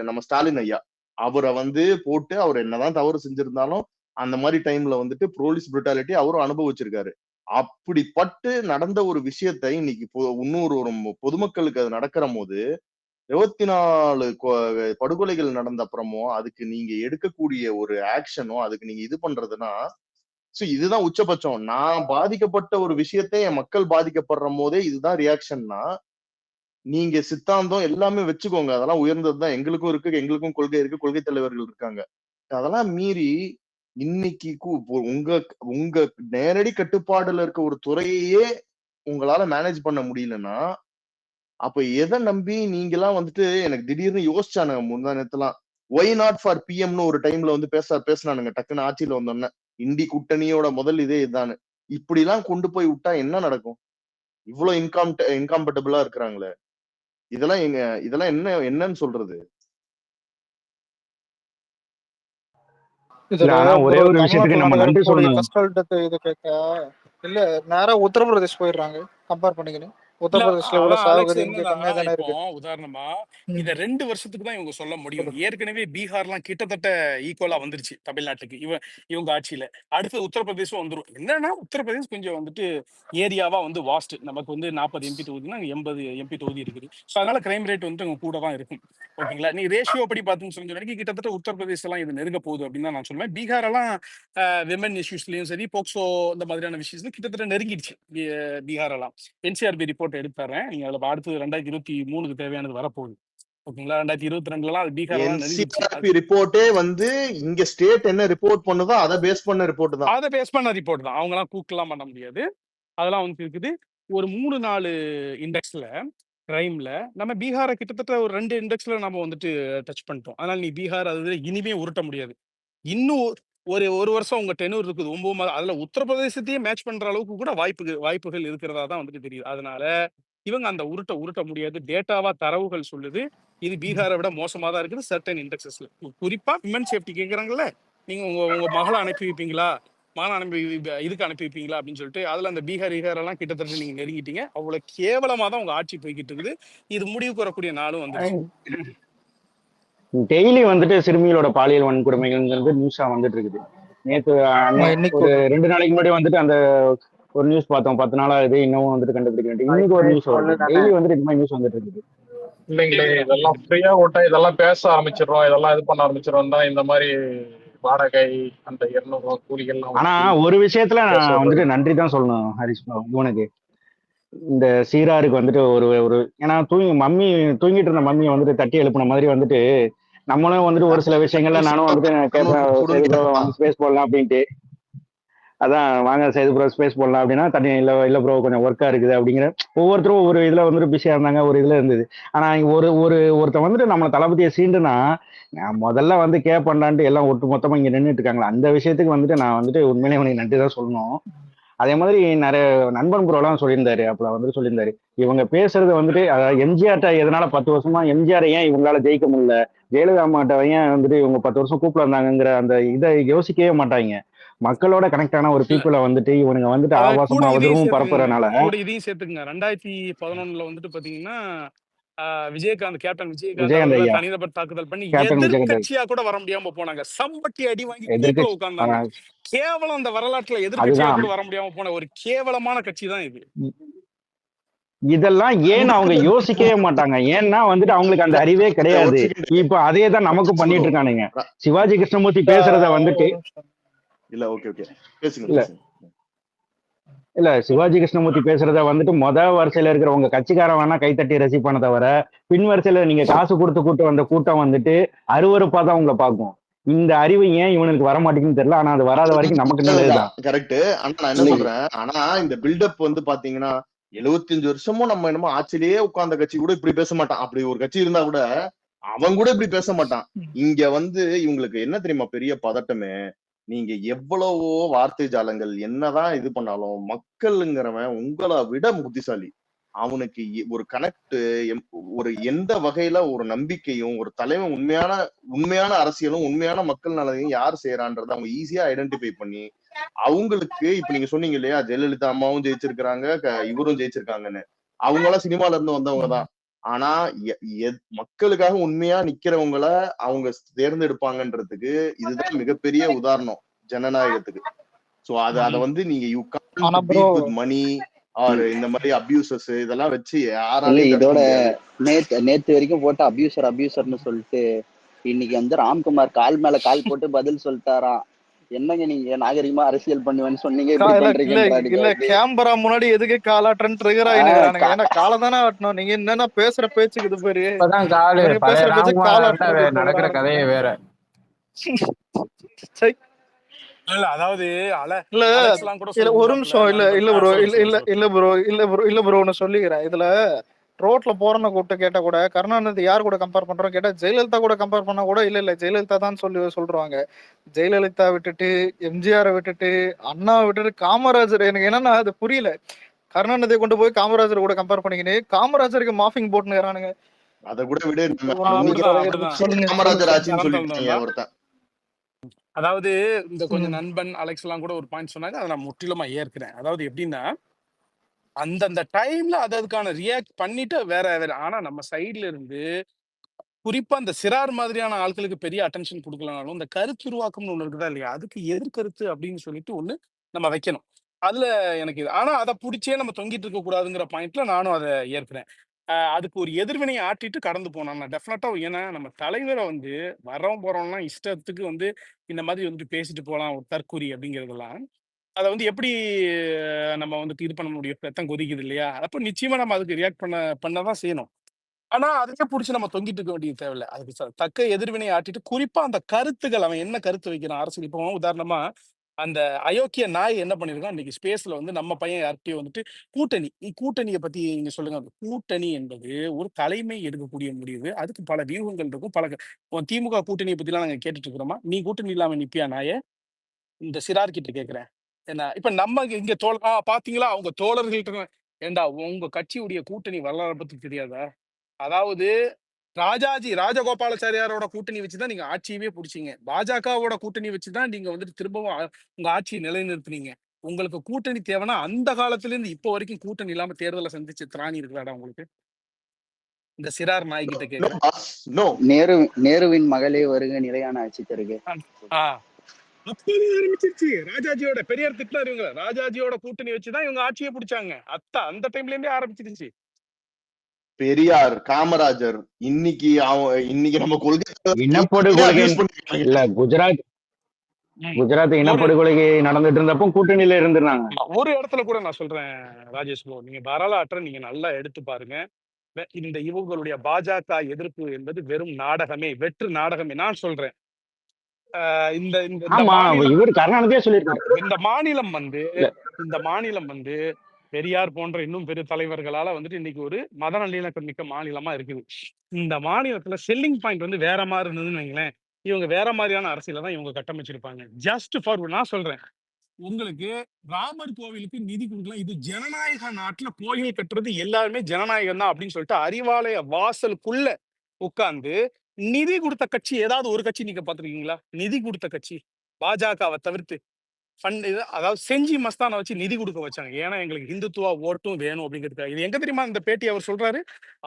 நம்ம ஸ்டாலின் ஐயா. அவரை வந்து போட்டு அவர் என்னதான் தவறு செஞ்சிருந்தாலும் அந்த மாதிரி டைம்ல வந்துட்டு போலீஸ் புருட்டாலிட்டி அவரும் அனுபவிச்சிருக்காரு. அப்படிப்பட்டு நடந்த ஒரு விஷயத்தை இன்னைக்கு இன்னொரு ஒரு பொதுமக்களுக்கு அது நடக்கிற போது 24 படுகொலைகள் நடந்த அப்புறமும் அதுக்கு நீங்க எடுக்கக்கூடிய ஒரு ஆக்ஷனோ, அதுக்கு நீங்க இது பண்றதுன்னா, இதுதான் உச்சபட்சம். நான் பாதிக்கப்பட்ட ஒரு விஷயத்தை என் மக்கள் பாதிக்கப்படுற போதே இதுதான் ரியாக்ஷன்னா, நீங்க சித்தாந்தம் எல்லாமே வச்சுக்கோங்க. அதெல்லாம் உயர்ந்ததுதான். எங்களுக்கும் இருக்கு, எங்களுக்கும் கொள்கை இருக்கு, கொள்கை தலைவர்கள் இருக்காங்க. அதெல்லாம் மீறி இன்னைக்கு உங்க உங்க நேரடி கட்டுப்பாடுல இருக்க ஒரு துறையையே உங்களால மேனேஜ் பண்ண முடியலன்னா, அப்ப எதை நம்பி நீங்கெல்லாம் வந்துட்டு எனக்கு திடீர்னு யோசிச்சானுங்க முந்தா நேரத்துலாம். ஒய் நாட் ஃபார் பிஎம்னு ஒரு டைம்ல வந்து பேசினானுங்க டக்குன்னு ஆட்சியில வந்தோடனே. இந்தி கூட்டணியோட முதல் இதே இதுதானு. இப்படி எல்லாம் கொண்டு போய் விட்டா என்ன நடக்கும்? இவ்வளவு இன்காம்பட்டபிளா இருக்கிறாங்களே, இதெல்லாம் என்னன்னு சொல்றது? ஒரே ஒரு விஷயத்துக்கு நம்ம நன்றி சொல்லணும். இது கேட்க இல்ல நேரா உத்தரப்பிரதேஷ் போயிடுறாங்க கம்பேர் பண்ணிக்கணும். உத்தரப்பிரதேஷ்ல எவ்வளவு சாகுபடி இங்க கம்மியா தானே இருக்கு. உதாரணமா இந்த 2 வருஷத்துக்கு தான் இவங்க சொல்ல முடியும். ஏற்கனவே பீகார்லாம் கிட்டத்தட்ட ஈக்குவலா வந்துருச்சு தமிழ்நாட்டுக்கு இவங்க ஆட்சியில. அடுத்து உத்தரப்பிரதேசம் வந்துடும். என்னன்னா உத்தரப்பிரதேஷ் கொஞ்சம் வந்துட்டு ஏரியாவா வந்து வாஸ்ட். நமக்கு வந்து 40 எம்பி தொகுதினா 80 எம்பி தொகுதி இருக்குது. ஸோ அதனால கிரைம் ரேட் வந்து அங்க கூட தான் இருக்கும். ஓகேங்களா? நீ ரேஷியோ படி பார்த்துன்னு சொன்ன வரைக்கும் கிட்டத்தட்ட உத்தரப்பிரதேச எல்லாம் இது நெருங்க போகுது அப்படின்னு தான் நான் சொல்லுவேன். பீகார் எல்லாம் விமன் இஷ்யூஸ்லயும் சரி, போக்சோ இந்த மாதிரியான விஷயத்துல கிட்டத்தட்ட நெருங்கிடுச்சு பீகார் எல்லாம். என்சிஆர்பி ரிப்போர்ட் எடுத்துறேன். நீங்க அதுல அடுத்து 2023க்கு தேவையானது வரப்போகுது. ஓகேங்களா? 2022 அது பீகார் என்சிஆர்பி ரிப்போர்ட்டே வந்து இங்க ஸ்டேட் என்ன ரிப்போர்ட் பண்ணுதோ அதை பேஸ் பண்ண ரிப்போர்ட் தான். அதை பேஸ் பண்ண ரிப்போர்ட் தான். அவங்க எல்லாம் கூக்கலாம் பண்ண முடியாது. அதெல்லாம் வந்து இருக்குது. ஒரு 3-4 இண்டெக்ஸ்ல கிரைம்ல நம்ம பீகாரை கிட்டத்தட்ட ஒரு 2 இண்டெக்ஸ்ல நம்ம வந்துட்டு டச் பண்ணிட்டோம். அதனால நீ பீகார் அது இனிமே உருட்ட முடியாது. இன்னும் ஒரு வருஷம் உங்க டெனூர் இருக்குது 9 மாதம். அதுல உத்தரப்பிரதேசத்தையே மேட்ச் பண்ற அளவுக்கு கூட வாய்ப்புகள் இருக்கிறதா தான் வந்துட்டு தெரியுது. அதனால இவங்க அந்த உருட்ட முடியாது. டேட்டாவா தரவுகள் சொல்லுது இது பீகாரை விட மோசமா தான் இருக்குது சர்டன் இண்டெக்ஸஸ்ல. குறிப்பா விமன் சேஃப்டி கேட்கறாங்கல்ல, நீங்க உங்க மகளை அனுப்பி வைப்பீங்களா, மகனை இதுக்கு அனுப்பி வைப்பீங்களா அப்படின்னு சொல்லிட்டு அதுல அந்த பீகார் எல்லாம் கிட்டத்தட்ட நீங்க நெருங்கிட்டீங்க. அவ்வளவு கேவலமா தான் உங்க ஆட்சி போய்கிட்டு இருக்குது. இது முடிவுக்கு வரக்கூடிய நாளும் வந்துருச்சு. டெய்லி வந்துட்டு சிறுமிகளோட பாலியல் வன்கொடுமைகள்ங்கிறது நியூஸா வந்துட்டு இருக்குது. நேற்று ஒரு 2 நாளைக்கு முன்னாடி வந்துட்டு அந்த ஒரு நியூஸ் பார்த்தோம். 10 நாளா இது இன்னமும் வந்துட்டு கண்டுபிடிக்க வேண்டிய இன்னைக்கு ஒரு நியூஸ் வருது. டெய்லி வந்துட்டு இது மாதிரி நியூஸ் வந்துட்டு இருக்குது. இல்லைங்களே, இதெல்லாம் ஃப்ரீயா ஓட்டா இதெல்லாம் பேச ஆரம்பிச்சிடறோம், இதெல்லாம் இது பண்ண ஆரம்பிச்சிடறோம் தான் இந்த மாதிரி வாடகை அந்த 200 கூலிகள்லாம் ஆனா வச்சு ஒரு விஷயத்துல நான் சொல்றது. வந்துட்டு நன்றி தான் சொல்லணும் ஹரிஷ் bro. இவனுக்கு இந்த சீராருக்கு வந்துட்டு ஒரு ஒரு ஏன்னா தூங்கிட்டு இருந்த மம்மியை வந்துட்டு தட்டி எழுப்பின மாதிரி வந்துட்டு நம்மளும் வந்துட்டு ஒரு சில விஷயங்கள்ல நானும் வந்துட்டு கேட்பேன், சரி ப்ரோ வந்து ஸ்பேஸ் போடலாம் அப்படின்ட்டு. அதான் வாங்க சைது ப்ரோ ஸ்பேஸ் போடலாம் அப்படின்னா தண்ணி இல்ல ப்ரோ கொஞ்சம் ஒர்க்கா இருக்குது அப்படிங்கிற ஒவ்வொருத்தரும் ஒவ்வொரு இதுல வந்துட்டு பிஸியா இருந்தாங்க, ஒரு இதுல இருந்தது. ஆனா இங்க ஒருத்தன் வந்துட்டு நம்ம தளபதியை சீண்டுனா நான் முதல்ல வந்து பண்ணலான்ட்டு எல்லாம் ஒட்டு மொத்தமா இங்க நின்றுட்டு இருக்காங்களா, அந்த விஷயத்துக்கு வந்துட்டு நான் வந்துட்டு உண்மையிலே உனக்கு நன்றி தான் சொல்லணும். அதே மாதிரி நிறைய நண்பன் ப்ரோலாம் சொல்லியிருந்தாரு, அப்ப வந்துட்டு சொல்லியிருந்தாரு இவங்க பேசுறது வந்துட்டு எம்ஜிஆர்ட்ட எதனால 10 வருஷமா எம்ஜிஆர் ஏன் இவங்களால ஜெயிக்க முடியல, ஜெயலலிதா அம்மாட்ட ஏன் வந்துட்டு இவங்க 10 வருஷம் கூப்பிட வந்தாங்கிற அந்த இதை யோசிக்கவே மாட்டாங்க. மக்களோட கனெக்ட் ஆன ஒரு இல்ல பீப்புளை வந்துட்டு இவனுங்க வந்துட்டு அதாவது கூட ஆபாசமா இதையும் அவதூறும் சேர்த்துக்குங்க, பரப்புறதுனால கூட இதையும் சேர்த்துக்குங்க. 2011 வந்துட்டு பாத்தீங்கன்னா கேப்டன் விஜயகாந்த் விஜயகாந்த் அவர்களை ஐயா, தனிநபர் தாக்குதல் பண்ணி கேப்டன் விஜயகாந்த் எதிர்கட்சியா கூட வர முடியாம போனாங்க. சம்பட்டி அடி வாங்கி தூக்குல எதிர்கட்சி உட்கார்ந்தாங்க. கேவலம் அந்த வரலாற்றுல எதிர்கட்சியா அதுதான் கூட வர முடியாம போன ஒரு கேவலமான கட்சி தான் இது. இதெல்லாம் ஏன்னு அவங்க யோசிக்கவே மாட்டாங்க. ஏன்னா வந்துட்டு அவங்களுக்கு அந்த அறிவே ஒரு கிடையாது. செகண்ட் இப்ப அதே தான் நமக்கு பண்ணிட்டு இருக்கானுங்க. சிவாஜி கிருஷ்ணமூர்த்தி பேசுறத வந்துட்டு இல்ல ஓகே பேசுங்க இல்ல பேசுங்க. இல்ல சிவாஜி கிருஷ்ணமூர்த்தி பேசுறத வந்துட்டு வரிசையில இருக்கிற உங்க கட்சிக்காரன் வேணா கைத்தட்டி ரசிப்பான தவிர பின் வரிசையில நீங்க காசு கொடுத்து கூட்டு வந்த கூட்டம் வந்துட்டு அருவருப்பா தான் உங்களை பார்க்கும். இந்த அறிவு ஏன் இவனுக்கு வர மாட்டேங்குன்னு தெரியல. ஆனா அது வராத வரைக்கும் நமக்கு நல்லதுதான். கரெக்ட். ஆனா நான் என்ன சொல்றேன், ஆனா இந்த பில்டப் வந்து பாத்தீங்கன்னா 75 வருஷமும் நம்ம என்னமோ ஆட்சியிலேயே உட்கார்ந்த கட்சி கூட இப்படி பேச மாட்டான். அப்படி ஒரு கட்சி இருந்தா கூட அவன் கூட இப்படி பேச மாட்டான். இங்க வந்து இவங்களுக்கு என்ன தெரியுமா பெரிய பதட்டமே, நீங்க எவ்வளவோ வார்த்தை ஜாலங்கள் என்னதான் இது பண்ணாலும் மக்கள்ங்கிறவன் உங்களை விட புத்திசாலி. அவனுக்கு ஒரு கனெக்ட், ஒரு எந்த வகையில ஒரு நம்பிக்கையும், ஒரு தலைவன் உண்மையான அரசியலும் உண்மையான மக்கள் நலனையும் யார் செய்யறான்றத அவங்க ஈஸியா ஐடென்டிஃபை பண்ணி அவங்களுக்கு இப்ப நீங்க சொன்னீங்க இல்லையா, ஜெயலலிதா அம்மாவும் ஜெயிச்சிருக்கிறாங்க, இவரும் ஜெயிச்சிருக்காங்கன்னு. அவங்க எல்லாம் சினிமால இருந்து வந்தவங்க தான். ஆனா மக்களுக்காக உண்மையா நிக்கிறவங்கள அவங்க தேர்ந்தெடுப்பாங்கன்றதுக்கு இதுதான் மிகப்பெரிய உதாரணம் ஜனநாயகத்துக்கு. சோ அத வந்து நீங்க you can't beat with money or இந்த மாதிரி அபியூசஸ் இதெல்லாம் வச்சு யாராலையும் இதோட நேத்து வரைக்கும் போட்டு அபியூசர்னு சொல்லிட்டு இன்னைக்கு வந்து ராம்குமார் கால் மேல கால் போட்டு பதில் சொல்லிட்டாராம். என்னங்க நீங்க நாகரிகமா அரசியல் பண்ணுவேன்னு சொன்னீங்க, இல்ல கேமரா முன்னாடி எதுக்கு காலாட்றன்னு ட்ரிகர் ஆயினுறானுங்க. ஏன்னா காலை தானே ஆட்டணும். நீங்க என்னன்னா பேசுற பேச்சுக்கு இது பேரு பேசுற பேச்சு காலாட்டம் நடக்கிற கதையே வேற. இல்ல அதாவது ஒரு நிமிஷம் இல்ல ப்ரோ ஒன்னு சொல்லிக்கிறேன். இதுல ரோட்ல போறன கூப்பிட்டு கேட்டா கூட கருணாநிதி யார் கூட கம்பேர் பண்றோம் கேட்டா ஜெயலலிதா கூட கம்பேர் பண்ணா கூட இல்ல ஜெயலலிதா தான் சொல்றாங்க. ஜெயலலிதா விட்டுட்டு எம்ஜிஆரை விட்டுட்டு அண்ணாவை விட்டுட்டு காமராஜர், எனக்கு என்னன்னா அது புரியல. கருணாநிதியை கொண்டு போய் காமராஜர் கூட கம்பேர் பண்ணிக்கின்னு காமராஜருக்கு மாஃபிங் போட்டுறானுங்க. அத கூட விட காமராஜர் ஆட்சின்னு சொல்லிட்டு ஒருத்தன். அதாவது இந்த கொஞ்சம் நண்பன் அலெக்ஸ் எல்லாம் கூட ஒரு பாயிண்ட் சொன்னாங்க, அதை நான் முற்றிலுமா ஏற்கிறேன். அதாவது எப்படின்னா அந்தந்த டைம்ல அதுக்கான ரியாக்ட் பண்ணிட்டு வேற ஆனா நம்ம சைட்ல இருந்து குறிப்பா அந்த சிறார் மாதிரியான ஆட்களுக்கு பெரிய அட்டென்ஷன் கொடுக்கலனாலும் இந்த கருத்துருவாக்கம்னு ஒண்ணு இருக்குதா இல்லையா, அதுக்கு எதிர்கருத்து அப்படின்னு சொல்லிட்டு ஒண்ணு நம்ம வைக்கணும். அதுல எனக்கு ஆனா அதை பிடிச்சே நம்ம தொங்கிட்டு இருக்க கூடாதுங்கிற பாயிண்ட்ல நானும் அதை ஏற்கிறேன். அதுக்கு ஒரு எதிர்வினையை ஆட்டிட்டு கடந்து போனோம்னா டெஃபினட்டா, ஏன்னா நம்ம தலைவரை வந்து வரோம் போறோம்னா இஷ்டத்துக்கு வந்து இந்த மாதிரி வந்துட்டு பேசிட்டு போகலாம், ஒரு தற்கூரி அப்படிங்கிறதெல்லாம் அதை வந்து எப்படி நம்ம வந்துட்டு இது பண்ண முடியும், ரத்தம் கொதிக்குது இல்லையா, அப்போ நிச்சயமா நம்ம அதுக்கு ரியாக்ட் பண்ணதான் செய்யணும். ஆனா அதுக்கே பிடிச்சி நம்ம தொங்கிட்டு இருக்க வேண்டியது தேவையில்லை. அதுக்கு தக்க எதிர்வினை ஆட்டிட்டு குறிப்பா அந்த கருத்துக்கள் அவன் என்ன கருத்து வைக்கிறான் அரசியல். இப்போ உதாரணமா அந்த அயோக்கிய நாய் என்ன பண்ணிருக்கான் இன்னைக்கு ஸ்பேஸ்ல வந்து நம்ம பையன் யார்கிட்டயும் வந்துட்டு கூட்டணியை பத்தி நீங்க சொல்லுங்க. கூட்டணி என்பது ஒரு தலைமை எடுக்கக்கூடிய முடிவு. அதுக்கு பல வியூகங்கள் இருக்கும். திமுக கூட்டணியை பத்தி எல்லாம் நாங்க கேட்டுட்டு இருக்கிறோமா? நீ கூட்டணி இல்லாம நிப்பியா நாய? இந்த சிறார் கிட்ட கேக்குறேன். என்ன இப்ப நம்ம இங்க பாத்தீங்களா அவங்க தோழர்கள்ட்ட, ஏண்டா உங்க கட்சியுடைய கூட்டணி வரலாறு பத்தி தெரியாதா? அதாவது ராஜகோபாலாச்சாரியாரோட கூட்டணி வச்சுதான் நீங்க ஆட்சியவே பிடிச்சீங்க. பாஜகவோட கூட்டணி வச்சுதான் நீங்க வந்துட்டு திரும்பவும் உங்க ஆட்சியை நிலைநிறுத்தினீங்க. உங்களுக்கு கூட்டணி தேவைன்னா அந்த காலத்துல இருந்து இப்போ வரைக்கும் கூட்டணி இல்லாம தேர்தலை சந்திச்சு திராணி இருக்கிறாடா உங்களுக்கு? இந்த சிறார் நாய்கிட்ட கேக்குறேன். நேருவின் மகளே வருக நிலையான ஆட்சி தருக. ஆரம்பிச்சிருச்சு ராஜாஜியோட பெரியார் திட்டம் இவங்க ராஜாஜியோட கூட்டணி வச்சுதான் இவங்க ஆட்சியை பிடிச்சாங்க. அந்த டைம்ல இருந்தே ஆரம்பிச்சிருச்சு. பெரியார், காமராஜர், இன்னைக்கு நம்ம கொள்கை இல்ல குஜராத் குஜராத் ஒரு இனப்படுகொலை நடந்துட்டு இருந்தப்போ கூட்டணியில இருந்திருந்தாங்க. ஒரு இடத்துல கூட நான் சொல்றேன் ராஜேஷ் ப்ரோ, நீங்க வரலாற்றை நீங்க நல்லா எடுத்து பாருங்க. இந்த இவங்களுடைய பாஜக எதிர்ப்பு என்பது வெறும் நாடகமே, வெற்று நாடகமே. நான் சொல்றேன் இந்த இந்த இந்த ஆமா, மாநிலம் இவர் கருணாநிதியே சொல்லியிருக்காரு. இந்த மாநிலம் வந்து பெரியார் போன்ற இன்னும் பெரிய தலைவர்களால வந்துட்டு இன்னைக்கு ஒரு மத நல்லிணக்கம் மிக்க மாநிலமா இருக்குது. இந்த மாநிலத்துல செல்லிங் பாயிண்ட் வந்து வேற மாதிரி இருந்ததுன்னு வைங்களேன், இவங்க வேற மாதிரியான அரசியலை தான் இவங்க கட்டமைச்சிருப்பாங்க. ஜஸ்ட் ஃபார் நான் சொல்றேன், உங்களுக்கு ராமர் கோவிலுக்கு நிதி கொடுக்கலாம், இது ஜனநாயக நாட்டுல கோயில் கட்டுறது எல்லாருமே ஜனநாயகம் தான் அப்படின்னு சொல்லிட்டு அறிவாலய வாசலுக்குள்ள உட்கார்ந்து நிதி கொடுத்த கட்சி ஏதாவது ஒரு கட்சி நீங்க பாத்துருக்கீங்களா? நிதி கொடுத்த கட்சி பாஜகவை தவிர்த்து ஃபண்ட் இது, அதாவது செஞ்சி மஸ்தானை வச்சு நிதி கொடுக்க வச்சாங்க. ஏன்னா எங்களுக்கு இந்துத்துவா ஓட்டும் வேணும் அப்படிங்கிறதுக்காக. இது எங்க தெரியுமா இந்த பேட்டி அவர் சொல்றாரு?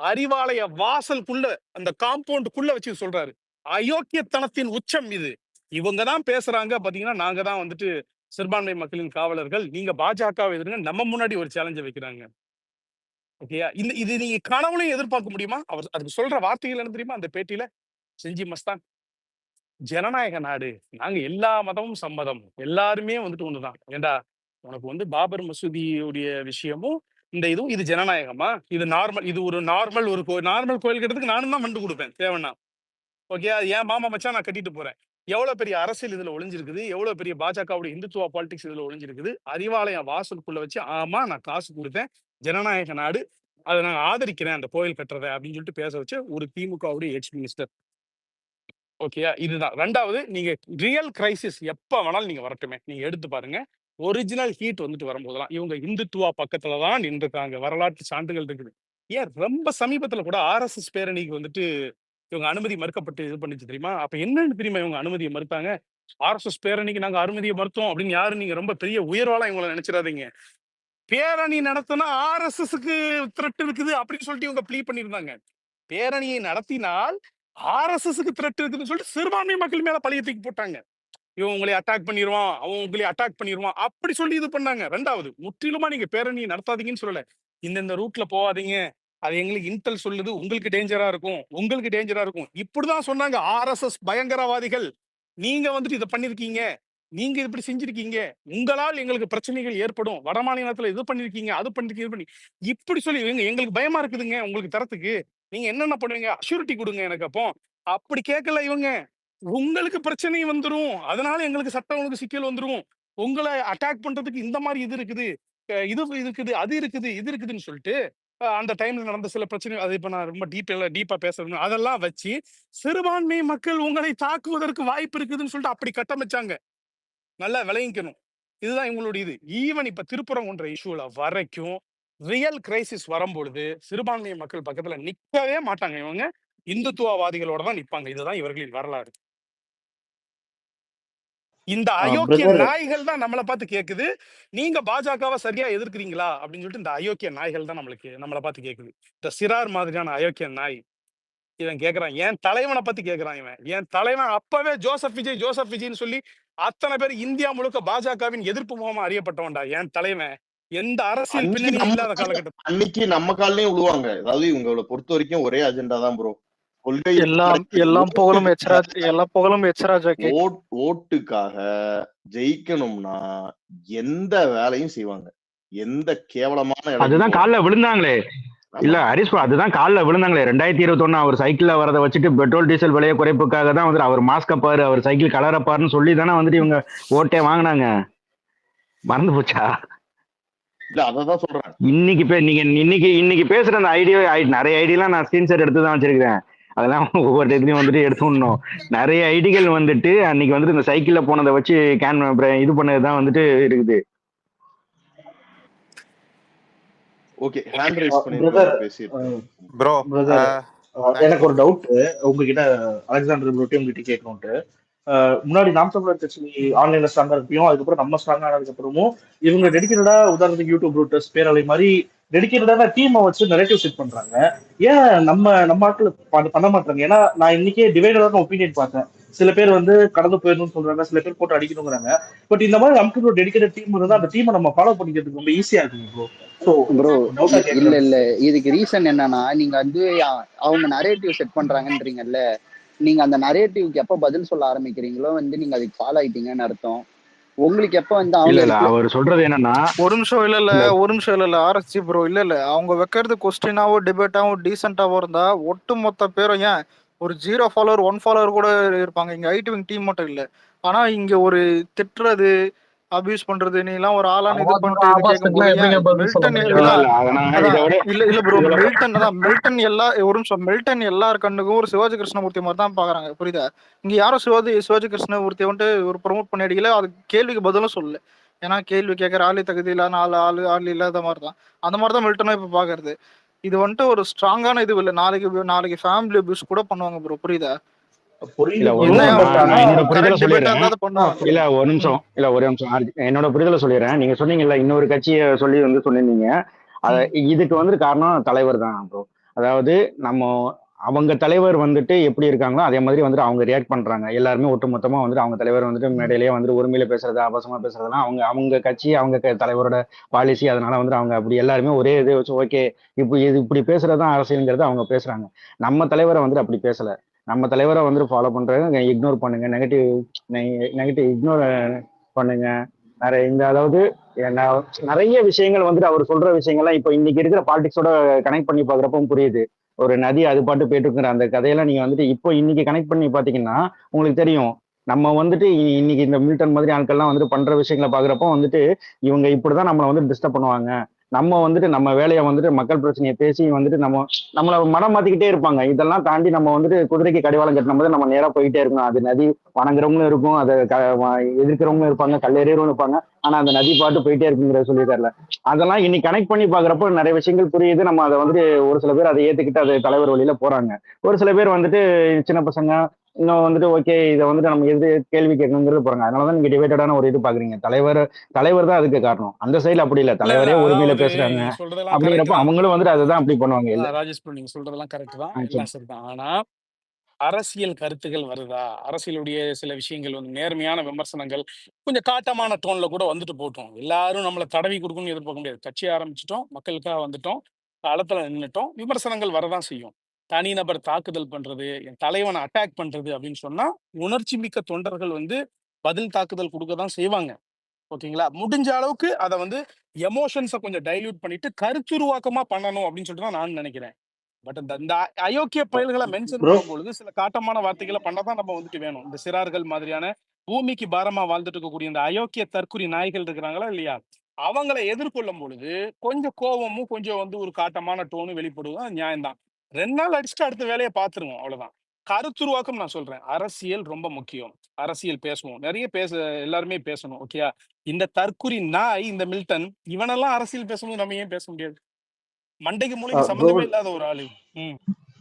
அறிவாலய வாசலுக்குள்ள அந்த காம்பவுண்டுக்குள்ள வச்சு சொல்றாரு. அயோக்கியத்தனத்தின் உச்சம் இது. இவங்க தான் பேசுறாங்க பாத்தீங்கன்னா, நாங்க தான் வந்துட்டு சிறுபான்மை மக்களின் காவலர்கள், நீங்க பாஜக எதிர்ங்க, நம்ம முன்னாடி ஒரு சேலஞ்சை வைக்கிறாங்க. ஓகேயா? இது நீங்க கனவுலையும் எதிர்பார்க்க முடியுமா? அவர் அதுக்கு சொல்ற வார்த்தைகள் என்ன தெரியுமா அந்த பேட்டியில? செஞ்சி மஸ்தான், ஜனநாயக நாடு, நாங்க எல்லா மதமும் சம்மதம், எல்லாருமே வந்துட்டு ஒண்ணுதான். ஏண்டா உனக்கு வந்து பாபர் மசூதியுடைய விஷயமும் இந்த இதுவும் இது ஜனநாயகமா? இது நார்மல், இது ஒரு நார்மல் நார்மல் கோயில் கட்டுறதுக்கு நானும் தான் ஃபண்டு கொடுப்பேன் தேவைன்னா. ஓகே, என் மாமா மச்சான் நான் கட்டிட்டு போறேன். எவ்வளவு பெரிய அரசியல் இதுல ஒளிஞ்சிருக்குது, எவ்வளவு பெரிய பாஜகவுடைய இந்துத்துவா பாலிடிக்ஸ் இதுல ஒளிஞ்சிருக்குது. அறிவாலயம் வாசலுக்குள்ள வச்சு ஆமா நான் காசு கொடுத்தேன், ஜனநாயக நாடு, அதை நான் ஆதரிக்கிறேன் அந்த கோயில் கட்டுறதை அப்படின்னு சொல்லிட்டு பேச வச்ச ஒரு திமுகவுடைய எக்ஸ் மினிஸ்டர். ஓகேயா? இதுதான். ரெண்டாவது, நீங்க ரியல் கிரைசிஸ் எப்ப வேணாலும் நீங்க வரட்டுமே, நீங்க எடுத்து பாருங்க. ஒரிஜினல் ஹீட் வந்துட்டு வரும்போதெல்லாம் இவங்க இந்துத்துவா பக்கத்துல தான் நின்றுருக்காங்க. வரலாற்று சான்றுகள் இருக்குது. ஏன் ரொம்ப சமீபத்துல கூட ஆர்எஸ்எஸ் பேரணிக்கு வந்துட்டு இவங்க அனுமதி மறுக்கப்பட்டு இது பண்ணிச்சு தெரியுமா? அப்ப என்னன்னு தெரியுமா இவங்க அனுமதியை மறுத்தாங்க? ஆர்எஸ்எஸ் பேரணிக்கு நாங்க அனுமதியை மறுத்தோம் அப்படின்னு யாரும் நீங்க ரொம்ப பெரிய உயர்வாலாம் இவங்களை நினைச்சிடாதீங்க. பேரணி நடத்தினா ஆர்எஸ்எஸ்க்கு த்ரெட் இருக்குது அப்படின்னு சொல்லிட்டு இவங்க ப்ளீ பண்ணியிருந்தாங்க. பேரணியை நடத்தினால் ஆர்எஸ்எஸ்க்கு த்ரெட் இருக்குதுன்னு சொல்லிட்டு சிறுபான்மை மக்கள் மேல பழிய தூக்கி போட்டாங்க. இவன் உங்களை அட்டாக் பண்ணிடுவான், அவன் உங்களை அட்டாக் பண்ணிடுவான் அப்படி சொல்லி இது பண்ணாங்க. ரெண்டாவது, முற்றிலுமா நீங்க பேரணியை நடத்தாதீங்கன்னு சொல்லல, இந்த ரூட்ல போகாதீங்க, அது எங்களுக்கு இன்டெல் சொல்லுது, உங்களுக்கு டேஞ்சரா இருக்கும், உங்களுக்கு டேஞ்சரா இருக்கும், இப்படிதான் சொன்னாங்க. ஆர்எஸ்எஸ் பயங்கரவாதிகள், நீங்க வந்துட்டு இதை பண்ணிருக்கீங்க, நீங்க இப்படி செஞ்சிருக்கீங்க, உங்களால் எங்களுக்கு பிரச்சனைகள் ஏற்படும், வட மாநிலத்துல இது பண்ணிருக்கீங்க, அது பண்ணிருக்கீங்க, இது பண்ணி இப்படி சொல்லி எங்களுக்கு பயமா இருக்குதுங்க உங்களுக்கு தரத்துக்கு, நீங்க என்னென்ன பண்ணுவீங்க, அஷ்யூரிட்டி கொடுங்க எனக்கு. அப்போ அப்படி கேட்கல இவங்க, உங்களுக்கு பிரச்சனை வந்துரும், அதனால எங்களுக்கு சட்டம் ஒழுங்கு சிக்கல் வந்துரும், உங்களை அட்டாக் பண்றதுக்கு இந்த மாதிரி இது இருக்குது, இது இருக்குது, அது இருக்குது, இது இருக்குதுன்னு சொல்லிட்டு அந்த டைம்ல நடந்த சில பிரச்சனை, அது இப்ப நான் ரொம்ப டீப்பா பேசுறேன், அதெல்லாம் வச்சு சிறுபான்மை மக்கள் உங்களை தாக்குவதற்கு வாய்ப்பு இருக்குதுன்னு சொல்லிட்டு அப்படி கட்டமைச்சாங்க. நல்லா விளங்கிக்கணும். இதுதான் இவங்களுடைய இது. ஈவன் இப்ப திருப்பரங்குன்ற இஷ்யூல வரைக்கும் ரியல் கிரைசிஸ் வரும்பொழுது சிறுபான்மை மக்கள் பக்கத்துல நிக்கவே மாட்டாங்க. இவங்க இந்துத்துவவாதிகளோட தான் நிப்பாங்க. இதுதான் இவர்களின் வரலாறு. இந்த அயோக்கிய நாய்கள் தான் நம்மளை பார்த்து கேக்குது, நீங்க பாஜகவை சரியா எதிர்க்கிறீங்களா அப்படின்னு சொல்லிட்டு இந்த அயோக்கிய நாய்கள் தான் நம்மளை பார்த்து கேக்குது. இந்த சிறார் மாதிரியான அயோக்கிய நாய் இவன் கேக்குறான், என் தலைவனை பத்தி கேக்குறான். என் தலைவன் அப்பவே ஜோசப் விஜய்ன்னு சொல்லி அத்தனை பேர் இந்தியா முழுக்க பாஜகவின் எதிர்ப்பு முகமா அறியப்பட்டவன்டா என் தலைவன். எந்த அரசியல் பின்னணியும் இல்லாத காலகட்டம் அன்னைக்கு நம்ம காலையும் விழுவாங்க. அதாவது இவங்களை பொறுத்த வரைக்கும் ஒரே அஜெண்டா தான் ப்ரோ. கொள்கை எல்லாம் புகழும் எச்ராஜாக்கு. ஓட்டுக்காக ஜெயிக்கணும்னா எந்த வேலையும் செய்வாங்க, எந்த கேவலமான அதுதான் காலைல விழுந்தாங்களே. இல்ல ஹரிஷ், அதுதான் காலைல விழுந்தாங்களே 2021 அவர் சைக்கிள்ல வரதை வச்சுட்டு பெட்ரோல் டீசல் விலையை குறைப்புக்காக தான் வந்துட்டு அவர் மாஸ்க பாரு, அவர் சைக்கிள் கலரப்பாருன்னு சொல்லி தானே வந்துட்டு இவங்க ஓட்டே வாங்கினாங்க. மறந்து போச்சா? இல்ல அததான் சொல்றேன். இன்னைக்கு பேசுற அந்த ஐடியா, நிறைய ஐடியெல்லாம் நான் ஸ்கிரீன்ஷாட் எடுத்து தான் வச்சிருக்கேன். அதெல்லாம் ஒவ்வொரு இதுலயும் வந்துட்டு எடுத்துடணும். நிறைய ஐடிகள் வந்துட்டு அன்னைக்கு வந்துட்டு இந்த சைக்கிள்ல போனதை வச்சு இது பண்ணதுதான் வந்துட்டு இருக்குது. ஓகே, ஹேண்ட் ரைஸ் பண்ணி ப்ரோ. எனக்கு ஒரு டவுட் உங்ககிட்ட, அலெக்சாண்டர் ப்ரோட்டி உங்ககிட்ட கேட்கணும்ட்டு. முன்னாடி நாம் தமிழர் கட்சி ஆன்லைன்ல ஸ்ட்ராங்கா இருப்போம், அதுக்கப்புறம் நம்ம ஸ்ட்ராங்கா ஆனதுக்கு அப்புறமும் இவங்க டெடிக்கேட்டடா, உதாரணத்துக்கு யூடியூப் ரூட்டர்ஸ் பேரலை மாதிரி டெடிக்கேட்டடான டீமை வச்சு நரேட்டிவ் செட் பண்றாங்க. ஏன் நம்ம ஆட்கள் பண்ண மாட்டாங்க? ஏன்னா நான் இன்னைக்கே டிவைடடான ஒப்பீனியன் பார்த்தேன். சில பேர் வந்து கடந்து போயிடணும்னு சொல்றாங்க, சில பேர் போட்டு அடிக்கணுங்கிறாங்க. பட் இந்த மாதிரி நமக்கு ஒரு டெடிக்கேட்டட் டீம் இருந்தா அந்த டீமை நம்ம ஃபாலோ பண்ணிக்கிறதுக்கு ரொம்ப ஈஸியா இருக்குங்க ப்ரோ. இல்ல இதுக்கு ரீசன் என்னன்னா, நீங்க வந்து அவங்க நரேட்டிவ் செட் பண்றாங்கன்றீங்கல்ல, நீங்க அந்த நரேட்டிவ்க்கு எப்ப பதில் சொல்ல ஆரம்பிக்கிறீங்களோ வந்து நீங்க அதுக்கு ஃபாலோ ஆயிட்டீங்கன்னு அர்த்தம். உங்களுக்கு எப்ப வந்து இல்ல அவங்க இல்ல அவர் சொல்றது என்னன்னா ஒரு நிமிஷம் இல்ல இல்ல ஒரு நிமிஷம் இல்ல ஆர்எஸ்சி ப்ரோ இல்ல அவங்க வைக்கிறது கொஸ்டினாவோ டிபேட்டாவோ டீசென்டாவோ இருந்தா ஒட்டு மொத்த பேரும் ஏன் ஒரு 0 ஃபாலோவர் 1 ஃபாலோவர் கூட இருப்பாங்க. இங்க ஐடிவிங் டீம் மட்டும் இல்ல. ஆனா இங்க ஒரு திட்டுறது அபியூஸ் பண்றது நீ எல்லாம் ஒரு ஆளான இது பண்ணிட்டு இது கேட்கும் போது ஏன் மில்டன் இல்ல இல்ல இல்ல அதனால இதை அதான் விட இல்ல ப்ரோ இதுல மில்டன் தான் மில்டன் எல்லா ஒரு நிமிஷம் மில்டன் எல்லார் கண்ணுக்கும் ஒரு சிவாஜி கிருஷ்ணமூர்த்தி மாதிரி தான் பாக்குறாங்க. புரியுதா? இங்க யாரும் சிவாஜி கிருஷ்ணமூர்த்தி வந்துட்டு ஒரு ப்ரொமோட் பண்ணி அடிக்கல. அது கேள்விக்கு பதிலும் சொல்லல. ஏன்னா கேள்வி கேட்கற ஆளு தகுதி இல்லாத ஆள் இல்லாத மாதிரி தான். அந்த மாதிரி தான் மில்டனும் இப்ப பாக்குறது. இது வந்துட்டு ஒரு ஸ்ட்ராங்கான இது இல்ல. நாளைக்கு ஃபேமிலி அபியூஸ் கூட பண்ணுவாங்க ப்ரோ. புரியுதா? இல்ல புரியுது ஒரு ப்ரோ. நிமிஷம் பட் நான் ஆனா நான் என்னோட புரிதலை கரெக்ட் டிபேட்டா சொல்லிடுறேன். இருந்தா பண்ணுவாங்க. இல்ல ஒரு ம். நிமிஷம் இல்ல ஒரே நிமிஷம் என்னோட புரிதலை சொல்லிடுறேன். நீங்க சொன்னீங்கல்ல இன்னொரு கட்சியை சொல்லி வந்து சொன்னீங்க. ம். இதுக்கு வந்து காரணம் தலைவர் தான் ப்ரோ. அதாவது நம்ம அவங்க தலைவர் வந்துட்டு எப்படி இருக்காங்களோ அதே மாதிரி வந்துட்டு அவங்க ரியாக்ட் பண்றாங்க. எல்லாருமே ஒட்டுமொத்தமா வந்துட்டு அவங்க தலைவர் வந்துட்டு ம். மேடையிலேயே வந்துட்டு உரிமையில பேசுறது அபசமா பேசுறதுலாம் அவங்க கட்சி தலைவரோட பாலிசி. அதனால வந்துட்டு அவங்க அப்படி எல்லாருமே ஒரே இதை வச்சு ஓகே இப்படி பேசுறதுதான் அரசியல்ங்கிறது அவங்க பேசுறாங்க. நம்ம தலைவரை வந்துட்டு அப்படி பேசல. நம்ம தலைவரை வந்துட்டு ஃபாலோ பண்றாங்க. இக்னோர் பண்ணுங்க, நெகட்டிவ் இக்னோர் பண்ணுங்க. அதாவது நிறைய விஷயங்கள் வந்துட்டு அவர் சொல்ற விஷயங்கள்லாம் இப்ப இன்னைக்கு இருக்கிற பாலிடிக்ஸோட கனெக்ட் பண்ணி பாக்குறப்பவும் புரியுது. ஒரு நதி அது பாட்டு போயிட்டு இருக்கிற அந்த கதையெல்லாம் நீங்க வந்துட்டு இப்போ இன்னைக்கு கனெக்ட் பண்ணி பாத்தீங்கன்னா உங்களுக்கு தெரியும். நம்ம வந்துட்டு இன்னைக்கு இந்த மில்டன் மாதிரி ஆட்கள்லாம் வந்துட்டு பண்ற விஷயங்களை பாக்குறப்போ வந்துட்டு இவங்க இப்படிதான் நம்மளை வந்து டிஸ்டர்ப் பண்ணுவாங்க. நம்ம வந்துட்டு நம்ம வேலையை வந்துட்டு மக்கள் பிரச்சனையை பேசி வந்துட்டு நம்மளை மனம் மாத்திக்கிட்டே இருப்பாங்க. இதெல்லாம் தாண்டி நம்ம வந்துட்டு குதிரைக்கு கடிவாளம் கட்டின போது நம்ம நேரா போயிட்டே இருக்கணும். அது நதி வணங்குறவங்களும் இருக்கும், அதை எதிர்க்கிறவங்களும் இருப்பாங்க, கல்லெறியறவங்களும் இருப்பாங்க. ஆனா அந்த நதி பாட்டு போயிட்டே இருக்குங்கிறத சொல்லியிருக்காருல. அதெல்லாம் இன்னைக்கு கனெக்ட் பண்ணி பாக்குறப்போ நிறைய விஷயங்கள் புரியுது. நம்ம அதை வந்துட்டு ஒரு சில பேர் அதை ஏத்துக்கிட்டு அதை தலைவர் வழியில போறாங்க. ஒரு சில பேர் வந்துட்டு சின்ன பசங்க இன்னும் வந்துட்டு ஓகே இதை வந்துட்டு நம்ம எது கேள்வி கேட்கணுங்கிறது போறாங்க. அதனாலதான் நீங்க டிபேட்டடான ஒரு இது பாக்குறீங்க. தலைவர் தான் அதுக்கு காரணம். அந்த சைடுல அப்படி இல்ல, இல்ல இல்ல தலைவரே உரிமையில அதாவது பேசுறாங்க. நீங்க சொல்றதெல்லாம் கரெக்ட் அப்படிங்கிறப்ப தான் அவங்களும் வந்துட்டு அதுதான் அப்படி பண்ணுவாங்க. இல்ல ராஜேஷ் ப்ரோ, நீங்க சொல்றதெல்லாம் கரெக்ட் தான், சரி. எல்லாம் சரிதான். ஆனா அரசியல் கருத்துகள் வருதா, அரசியலுடைய சில விஷயங்கள் வந்து நேர்மையான விமர்சனங்கள் கொஞ்சம் காட்டமான டோன்ல கூட வந்துட்டு போட்டோம். எல்லாரும் நம்மளை தடவி கொடுக்கணும்னு எதிர்பார்க்க முடியாது. கட்சி ஆரம்பிச்சிட்டோம், மக்களுக்காக வந்துட்டோம், களத்துல நின்னுட்டோம், விமர்சனங்கள் வரதான் செய்யும். தனிநபர் தாக்குதல் பண்றது, என் தலைவனை அட்டாக் பண்றது அப்படின்னு சொன்னா உணர்ச்சி மிக்க தொண்டர்கள் வந்து பதில் தாக்குதல் கொடுக்க தான் செய்வாங்க. ஓகேங்களா? முடிஞ்ச அளவுக்கு அதை வந்து எமோஷன்ஸை கொஞ்சம் டைல்யூட் பண்ணிட்டு கருத்துருவாக்கமா பண்ணணும் அப்படின்னு சொல்லிட்டு தான் நான் நினைக்கிறேன். பட் இந்த அயோக்கிய பயல்களை மென்ஷன் ப்ரோ பண்ணும்பொழுது சில காட்டமான வார்த்தைகளை பண்ணதான் நம்ம வந்துட்டு வேணும். இந்த சிறார்கள் மாதிரியான பூமிக்கு பாரமா வாழ்ந்துட்டு இருக்கக்கூடிய இந்த அயோக்கிய தற்குறி நாய்கள் இருக்கிறாங்களா இல்லையா, அவங்களை எதிர்கொள்ளும் பொழுது கொஞ்சம் கோபமும் கொஞ்சம் வந்து ஒரு காட்டமான டோனும் வெளிப்படுவதும் நியாயம்தான். 2 நாள் அடிச்சுட்டு அடுத்த வேலையை பார்த்துருவோம், அவ்வளவுதான். கருத்துருவாக்கம் நான் சொல்றேன், அரசியல் ரொம்ப முக்கியம். அரசியல் பேசுவோம், நிறைய எல்லாருமே பேசணும். ஓகேயா? இந்த தற்குறி நாய் இந்த மில்டன் இவனெல்லாம் அரசியல் பேசணும், நம்ம ஏன் பேச முடியாது? மண்டைக்கு மூளைக்கு ப்ரோ சம்பந்தமே இல்லாத ஒரு ஆளு.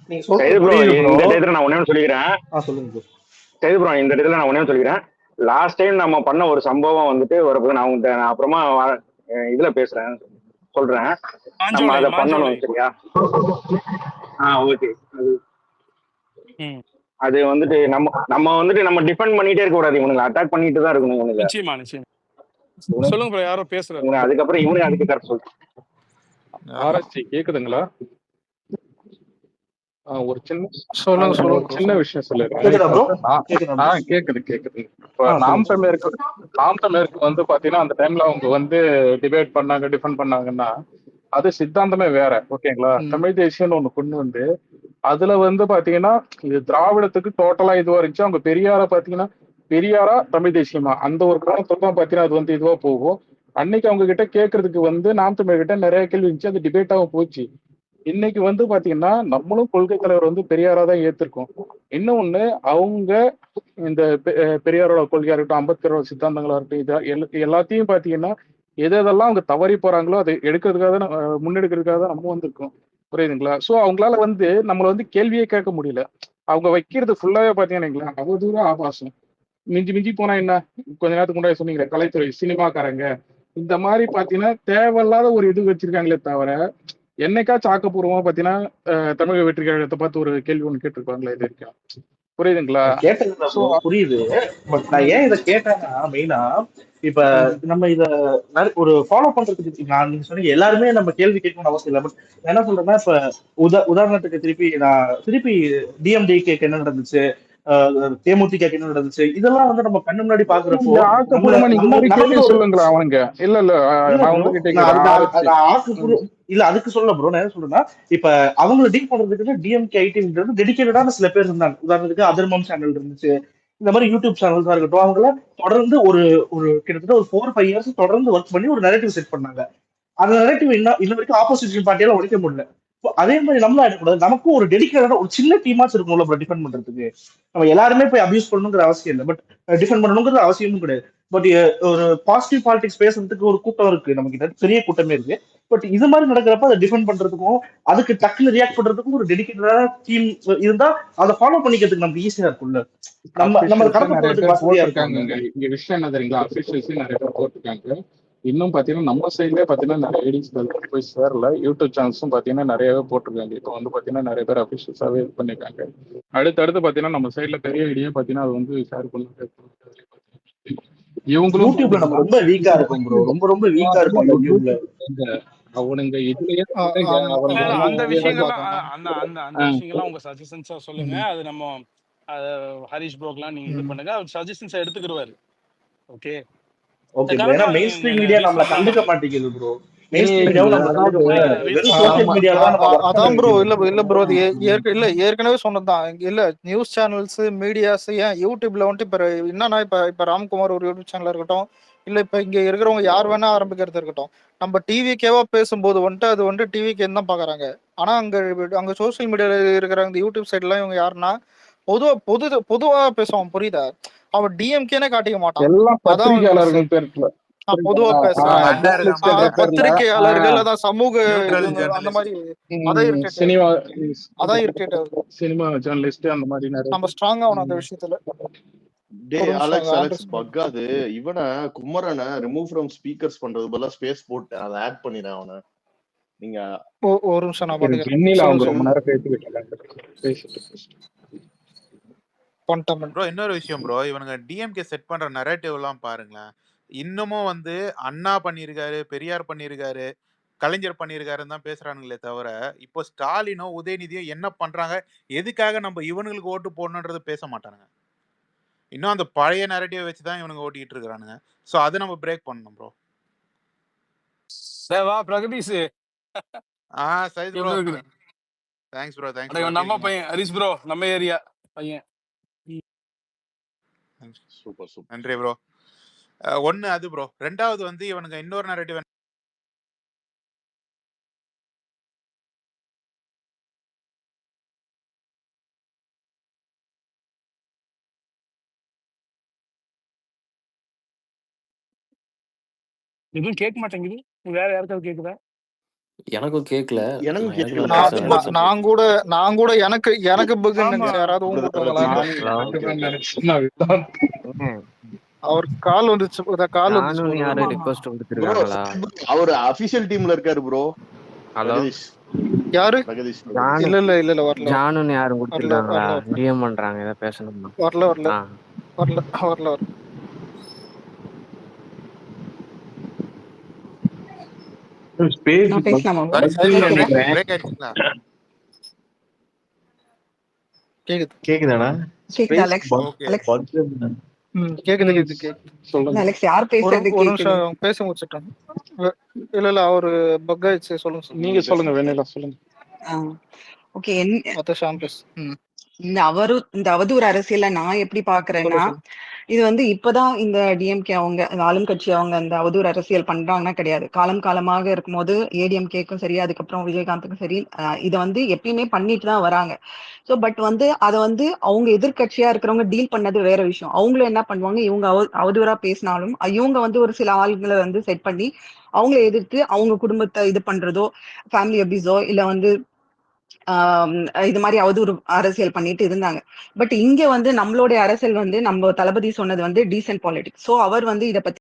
நீங்க சொல்றது சரி ப்ரோ, புரியுது ப்ரோ. இந்த டயத்துல நான் ஒண்ணே சொல்லிக்கிறேன். சொல்லுங்க ப்ரோ. சரி ப்ரோ, இந்த இடத்துல நான் ஒண்ணே சொல்லிக்கிறேன். லாஸ்ட் டைம் நம்ம பண்ண ஒரு சம்பவம் வந்துட்டு வரப்போ நான் உங்கள்கிட்ட நான் அப்புறமா இதுல பேசுறேன், சொல்றேன். நம்ம அதை பண்ணணும் சரியா? ஓகே. அது வந்துட்டு நம்ம வந்துட்டு நம்ம டிஃபெண்ட் பண்ணிட்டே இருக்க கூடாது. இவனுங்களை அட்டாக் பண்ணிட்டு தான் இருக்கணும். இவனுங்க நிச்சயமா நிச்சயம். சொல்லுங்க ப்ரோ, யாரோ பேசுறாரு. அதுக்கப்புறம் இவனே அதுக்கு கரெக்ட் சொல்றேன். ஆராய்ச்சி கேக்குதுங்களா? ஒரு சின்ன விஷயம் சொல்லிடுறேன். கேக்குது. இப்ப நாம் தமிழருக்கு வந்து பாத்தீங்கன்னா அந்த டைம்ல அவங்க வந்து டிபேட் பண்ணாங்க, டிஃபெண்ட் பண்ணாங்கன்னா அது சித்தாந்தமே வேற. ஓகேங்களா? தமிழ் தேசியம்னு ஒண்ணு கொண்டு வந்து அதுல வந்து பாத்தீங்கன்னா இது திராவிடத்துக்கு டோட்டலா இதுவா இருந்துச்சு. அவங்க பெரியார பாத்தீங்கன்னா பெரியாரா தமிழ் தேசியமா அந்த ஒரு கோணத்துல தான் பாத்தீங்கன்னா அது வந்து இதுவா போகும். அன்னைக்கு அவங்க கிட்ட கேட்கறதுக்கு வந்து நாம் தமிழ் கிட்ட நிறைய கேள்வி இருந்துச்சு, அது டிபேட்டாவும் போச்சு. இன்னைக்கு வந்து பாத்தீங்கன்னா நம்மளும் கொள்கை தலைவர் வந்து பெரியாரா தான் ஏத்திருக்கோம். இன்னொன்னு அவங்க இந்த பெரியாரோட கொள்கையா இருக்கட்டும், அம்பேத்கரோட சித்தாந்தங்களா இருக்கட்டும், இது எல்லாத்தையும் பாத்தீங்கன்னா எதெல்லாம் அவங்க தவறி போறாங்களோ அதை எடுக்கிறதுக்காக தான் முன்னெடுக்கிறதுக்காக தான் நம்ம வந்திருக்கோம். புரியுதுங்களா? சோ அவங்களால வந்து நம்மள வந்து கேள்வியே கேட்க முடியல. அவங்க வைக்கிறது ஃபுல்லாவே பாத்தீங்கன்னா அவ்வளவு தூரம் ஆபாசம். மிஞ்சி போனா என்ன, கொஞ்ச நேரத்துக்கு முன்னாடி சொன்னீங்களே கலைத்துறை, சினிமாக்காரங்க, இந்த மாதிரி பாத்தீங்கன்னா தேவையில்லாத ஒரு இது வச்சிருக்காங்களே தவிர என்னைக்காச்சும் ஆக்கப்பூர்வமா பாத்தீங்கன்னா தமிழக வெற்றி கழகத்தை பார்த்து ஒரு கேள்வி ஒண்ணு கேட்டிருப்பாங்களா இது வரைக்கும்? புரியுதுங்களா? கேட்டது சோ bro, புரியுது. பட் நான் ஏன் இதை கேட்டேன்னா மெயினா இப்ப நம்ம இத ஒரு ஃபாலோ பண்றதுக்கு நான் நீங்க சொன்னீங்க எல்லாருமே நம்ம கேள்வி கேட்கணும்னு அவசியம் இல்லை. பட் என்ன சொல்றேன்னா இப்ப உதாரணத்துக்கு திருப்பி டிஎம்டிகேக்கு என்ன நடந்துச்சு, தேமுதிகக்கு என்ன நடந்துச்சு, இதெல்லாம் வந்து நம்ம கண்ணு முன்னாடி பாக்குறப்போ ஆக்கப்பூர்வமா நீங்க ஒரு கேள்வி நமக்கு ஒரு சொல்லுங்களா அவனுங்க? இல்ல இல்ல இல்ல நான் ப்ரோ, உங்ககிட்ட நான் கேக்குறேன். ஆக்கப்பூர்வம் இல்ல அதுக்கு சொல்ல ப்ரோ. நான் என்ன சொல்றேன்னா இப்ப அவங்களை டீல் பண்றதுக்கு டிஎம்கே ஐடின்றது டெடிக்கேட்டடான சில பேர் இருந்தாங்க. உதாரணத்துக்கு அதர்மம் சேனல் இருந்துச்சு, இந்த மாதிரி யூடியூப் சேனல்ஸா இருக்கட்டும். அவங்கள தொடர்ந்து ஒரு ஒரு கிட்டத்தட்ட ஒரு 4-5 இயர்ஸ் தொடர்ந்து ஒர்க் பண்ணி ஒரு நரேட்டிவ் செட் பண்ணாங்க. அந்த நரேட்டிவ் இன்ன வரைக்கும் ஆப்போசிஷன் பார்ட்டியால உடைக்க முடியல. அதே மாதிரி நம்மளும் ஆயிடக்கூடாது. நமக்கும் ஒரு டெடிக்கேட்டடா ஒரு சின்ன டீமாச்சு இருக்கும்ல ப்ரோ டிஃபெண்ட் பண்றதுக்கு. நம்ம எல்லாருமே போய் அபியூஸ் பண்ணணுங்கிற அவசியம் இல்லை, பட் டிஃபெண்ட் பண்ணணுங்கிற அவசியமும் கிடையாது. பட் ஒரு பாசிட்டிவ் பாலிடிக்ஸ் பேசுறதுக்கு ஒரு கூட்டம் இருக்கு, நம்ம கிட்ட பெரிய கூட்டமே இருக்கு. பட் இது மாதிரி நடக்கிறப்ப அதை டிஃபெண்ட் பண்றதுக்கும் அதுக்கு டக்குன்னு ரியாக்ட் பண்றதுக்கும் ஒரு டெடிக்கேட்டடான டீம் இருந்தா அதை ஃபாலோ பண்ணிக்கிறதுக்கு நமக்கு ஈஸியா இருக்கும்ல. நம்ம கடந்து நிறைய போறதுக்கு பேர் வசதியா போட்டிருக்காங்க. இருக்கும். இங்க விஷயம் என்ன தெரியுங்களா? அபிஷியல்ஸ் நிறைய பேர் போட்டிருக்காங்க. இன்னும் பாத்தீங்கன்னா நம்ம சைட்லயே பாத்தீங்கன்னா நிறைய ஐடிஸ் போய் சேரல. யூடியூப் சேனல்ஸும் பாத்தீங்கன்னா நிறையவே போட்டிருக்காங்க. இப்போ வந்து பாத்தீங்கன்னா நிறைய பேர் அபிஷியல்ஸாவே இது பண்ணிருக்காங்க. அடுத்தடுத்து பாத்தீங்கன்னா நம்ம சைட்ல பெரிய ஐடியா பாத்தீங்கன்னா அது வந்து ஷேர் பண்ணி இவங்களும் யூடியூப்ல நம்ம ரொம்ப வீக்கா இருக்கும் ப்ரோ, ரொம்ப வீக்கா இருக்கும் யூடியூப்ல. அவனுங்க இதுலயே அந்த விஷயங்கள்லாம் அந்த விஷயங்கள்லாம் உங்க சஜஷன்ஸா சொல்லுங்க. அது நம்ம ஹரிஷ் ப்ரோக்லாம் நீங்க இது பண்ணுங்க, அவர் சஜஷன்ஸ் எடுத்துக்கிடுவாரு. Okay okay bro. ஏன்னா மெயின் ஸ்ட்ரீம் மீடியா நம்மள கண்டுக்க மாட்டேங்குது ப்ரோ. மெயின் ஸ்ட்ரீம் மீடியாவை நம்ம கண்டுக்க மாட்டேங்குது. வெறும் சோஷியல் மீடியால தான் நம்ம வர்க் பண்ண அதான் ப்ரோ. வேண்டியது இல்ல ப்ரோ, அது ஏற்கனவே சொன்னதுதான். இல்ல நியூஸ் சேனல்ஸ் மீடியாஸ் ஏன் யூடியூப்ல வந்துட்டு இப்ப என்னன்னா இப்ப ராம்குமார் ஒரு யூடியூப் சேனல் இருக்கட்டும், இல்ல இப்ப இங்க இருக்கிறவங்க யார் வேணா ஆரம்பிக்கிறது இருக்கட்டும், நம்ம டிவிக்கேவா பேசும்போது வந்துட்டு அது வந்துட்டு டிவிக்கே தான் பாக்குறாங்க. ஆனா அங்க சோசியல் மீடியால இருக்கிற அந்த யூடியூப் சைட்லாம் இவங்க யாருன்னா பொதுவா பேசுவான், புரியுதா? அவன் டிஎம்கேனே காட்டிக்க மாட்டான். எல்லாம் பத்திரிகையாளர்கள் பேர்ல பொதுவா பேசுறேன், பத்திரிகையாளர்கள், அதான் சமூக அந்த மாதிரி அதான் இரிட்டேட் ஆகுது. சினிமா ஜேர்னலிஸ்ட் அந்த மாதிரி நம்ம ஸ்ட்ராங்கா ஆகணும் அந்த விஷயத்துல. அலெக்ஸ் பக்காது இவனை குமரனை ரிமூவ் ஃப்ரம் ஸ்பீக்கர்ஸ் பண்றது பதிலா ஸ்பேஸ் போட்டு அதை ஆட் பண்ணிடுறேன் அவனை. நீங்க ஒரு நிமிஷம் நான் ப்ரோ இன்னொரு விஷயம் ப்ரோ, இவனுங்க டிஎம்கே செட் பண்ற நரேட்டிவ் எல்லாம் பாருங்களேன். இன்னமும் வந்து அண்ணா பண்ணியிருக்காரு, பெரியார் பண்ணியிருக்காரு, கலைஞர் பண்ணியிருக்காருன்னு தான் பேசுறானுங்களே தவிர இப்போ ஸ்டாலினோ உதயநிதியோ என்ன பண்றாங்க, எதுக்காக நம்ம இவனுங்களுக்கு ஓட்டு போடணுன்றது பேச மாட்டானுங்க. இன்னும் அந்த பழைய நரேட்டிவ் வச்சு தான் இவனுங்க ஓட்டிட்டு இருக்கானுங்க. சோ அதை நம்ம பிரேக் பண்ணணும் ப்ரோ. வா Pragadeesh. Saidu bro. Thanks bro. Thanks. நம்ம பையன் ஹரிஷ் ப்ரோ, நம்ம ஏரியா பையன். Super super. நன்றி ப்ரோ. ஒன்னு அது ப்ரோ. ரெண்டாவது வந்து இவனுங்க இன்னொரு நரேட்டிவ் எதுவும் கேட்க மாட்டேங்குது. வேற யாருக்காவது கேக்குதா? எனக்கும் கேட்கல. நான் கூட எனக்கு பகுன்னு யாராவது அவர் கால் வந்துச்சு. கால் வந்து யாரும் ரிக்வெஸ்ட் கொடுத்துருக்காங்களா? அவர் அபிஷியல் டீம்ல இருக்காரு ப்ரோ. ஹலோ யாரு? இல்ல வரல. ஜானுன்னு யாரும் கொடுத்துருக்காங்களா? டிஎம் பண்றாங்க, ஏதாவது பேசணுமா? வரல. கேக்குதாடா? பேச முடிச்சிட்டாங்க. இல்ல அவரு பக் ஆயிடுச்சு. சொல்லுங்க. நீங்க சொல்லுங்க. வேணா சொல்லுங்க. ஓகே. இந்த அவதூறு அரசியல நான் எப்படி பாக்குறேன்னா, இது வந்து இப்பதான் இந்த டிஎம்கே அவங்க ஆளும் கட்சி அவங்க அந்த அவதூறு அரசியல் பண்றாங்கன்னா கிடையாது. காலமாக இருக்கும்போது ஏடிஎம்கேக்கும் சரி, அதுக்கப்புறம் விஜயகாந்துக்கும் சரி, இதை வந்து எப்பயுமே பண்ணிட்டு தான் வராங்க. ஸோ பட் வந்து அதை வந்து அவங்க எதிர்கட்சியா இருக்கிறவங்க டீல் பண்ணது வேற விஷயம். அவங்களும் என்ன பண்ணுவாங்க, இவங்க அவதூறா பேசினாலும் இவங்க வந்து ஒரு சில ஆளுங்களை வந்து செட் பண்ணி அவங்கள எதிர்த்து அவங்க குடும்பத்தை இது பண்றதோ, ஃபேமிலி அபியூஸோ இல்ல வந்து இது மாதிரி அவதூறு அரசியல் பண்ணிட்டு இருந்தாங்க. பட் இங்க வந்து நம்மளுடைய அரசியல் வந்து நம்ம தளபதி சொன்னது வந்து டீசென்ட் பாலிடிக்ஸ். ஸோ அவர் வந்து இதை பத்தி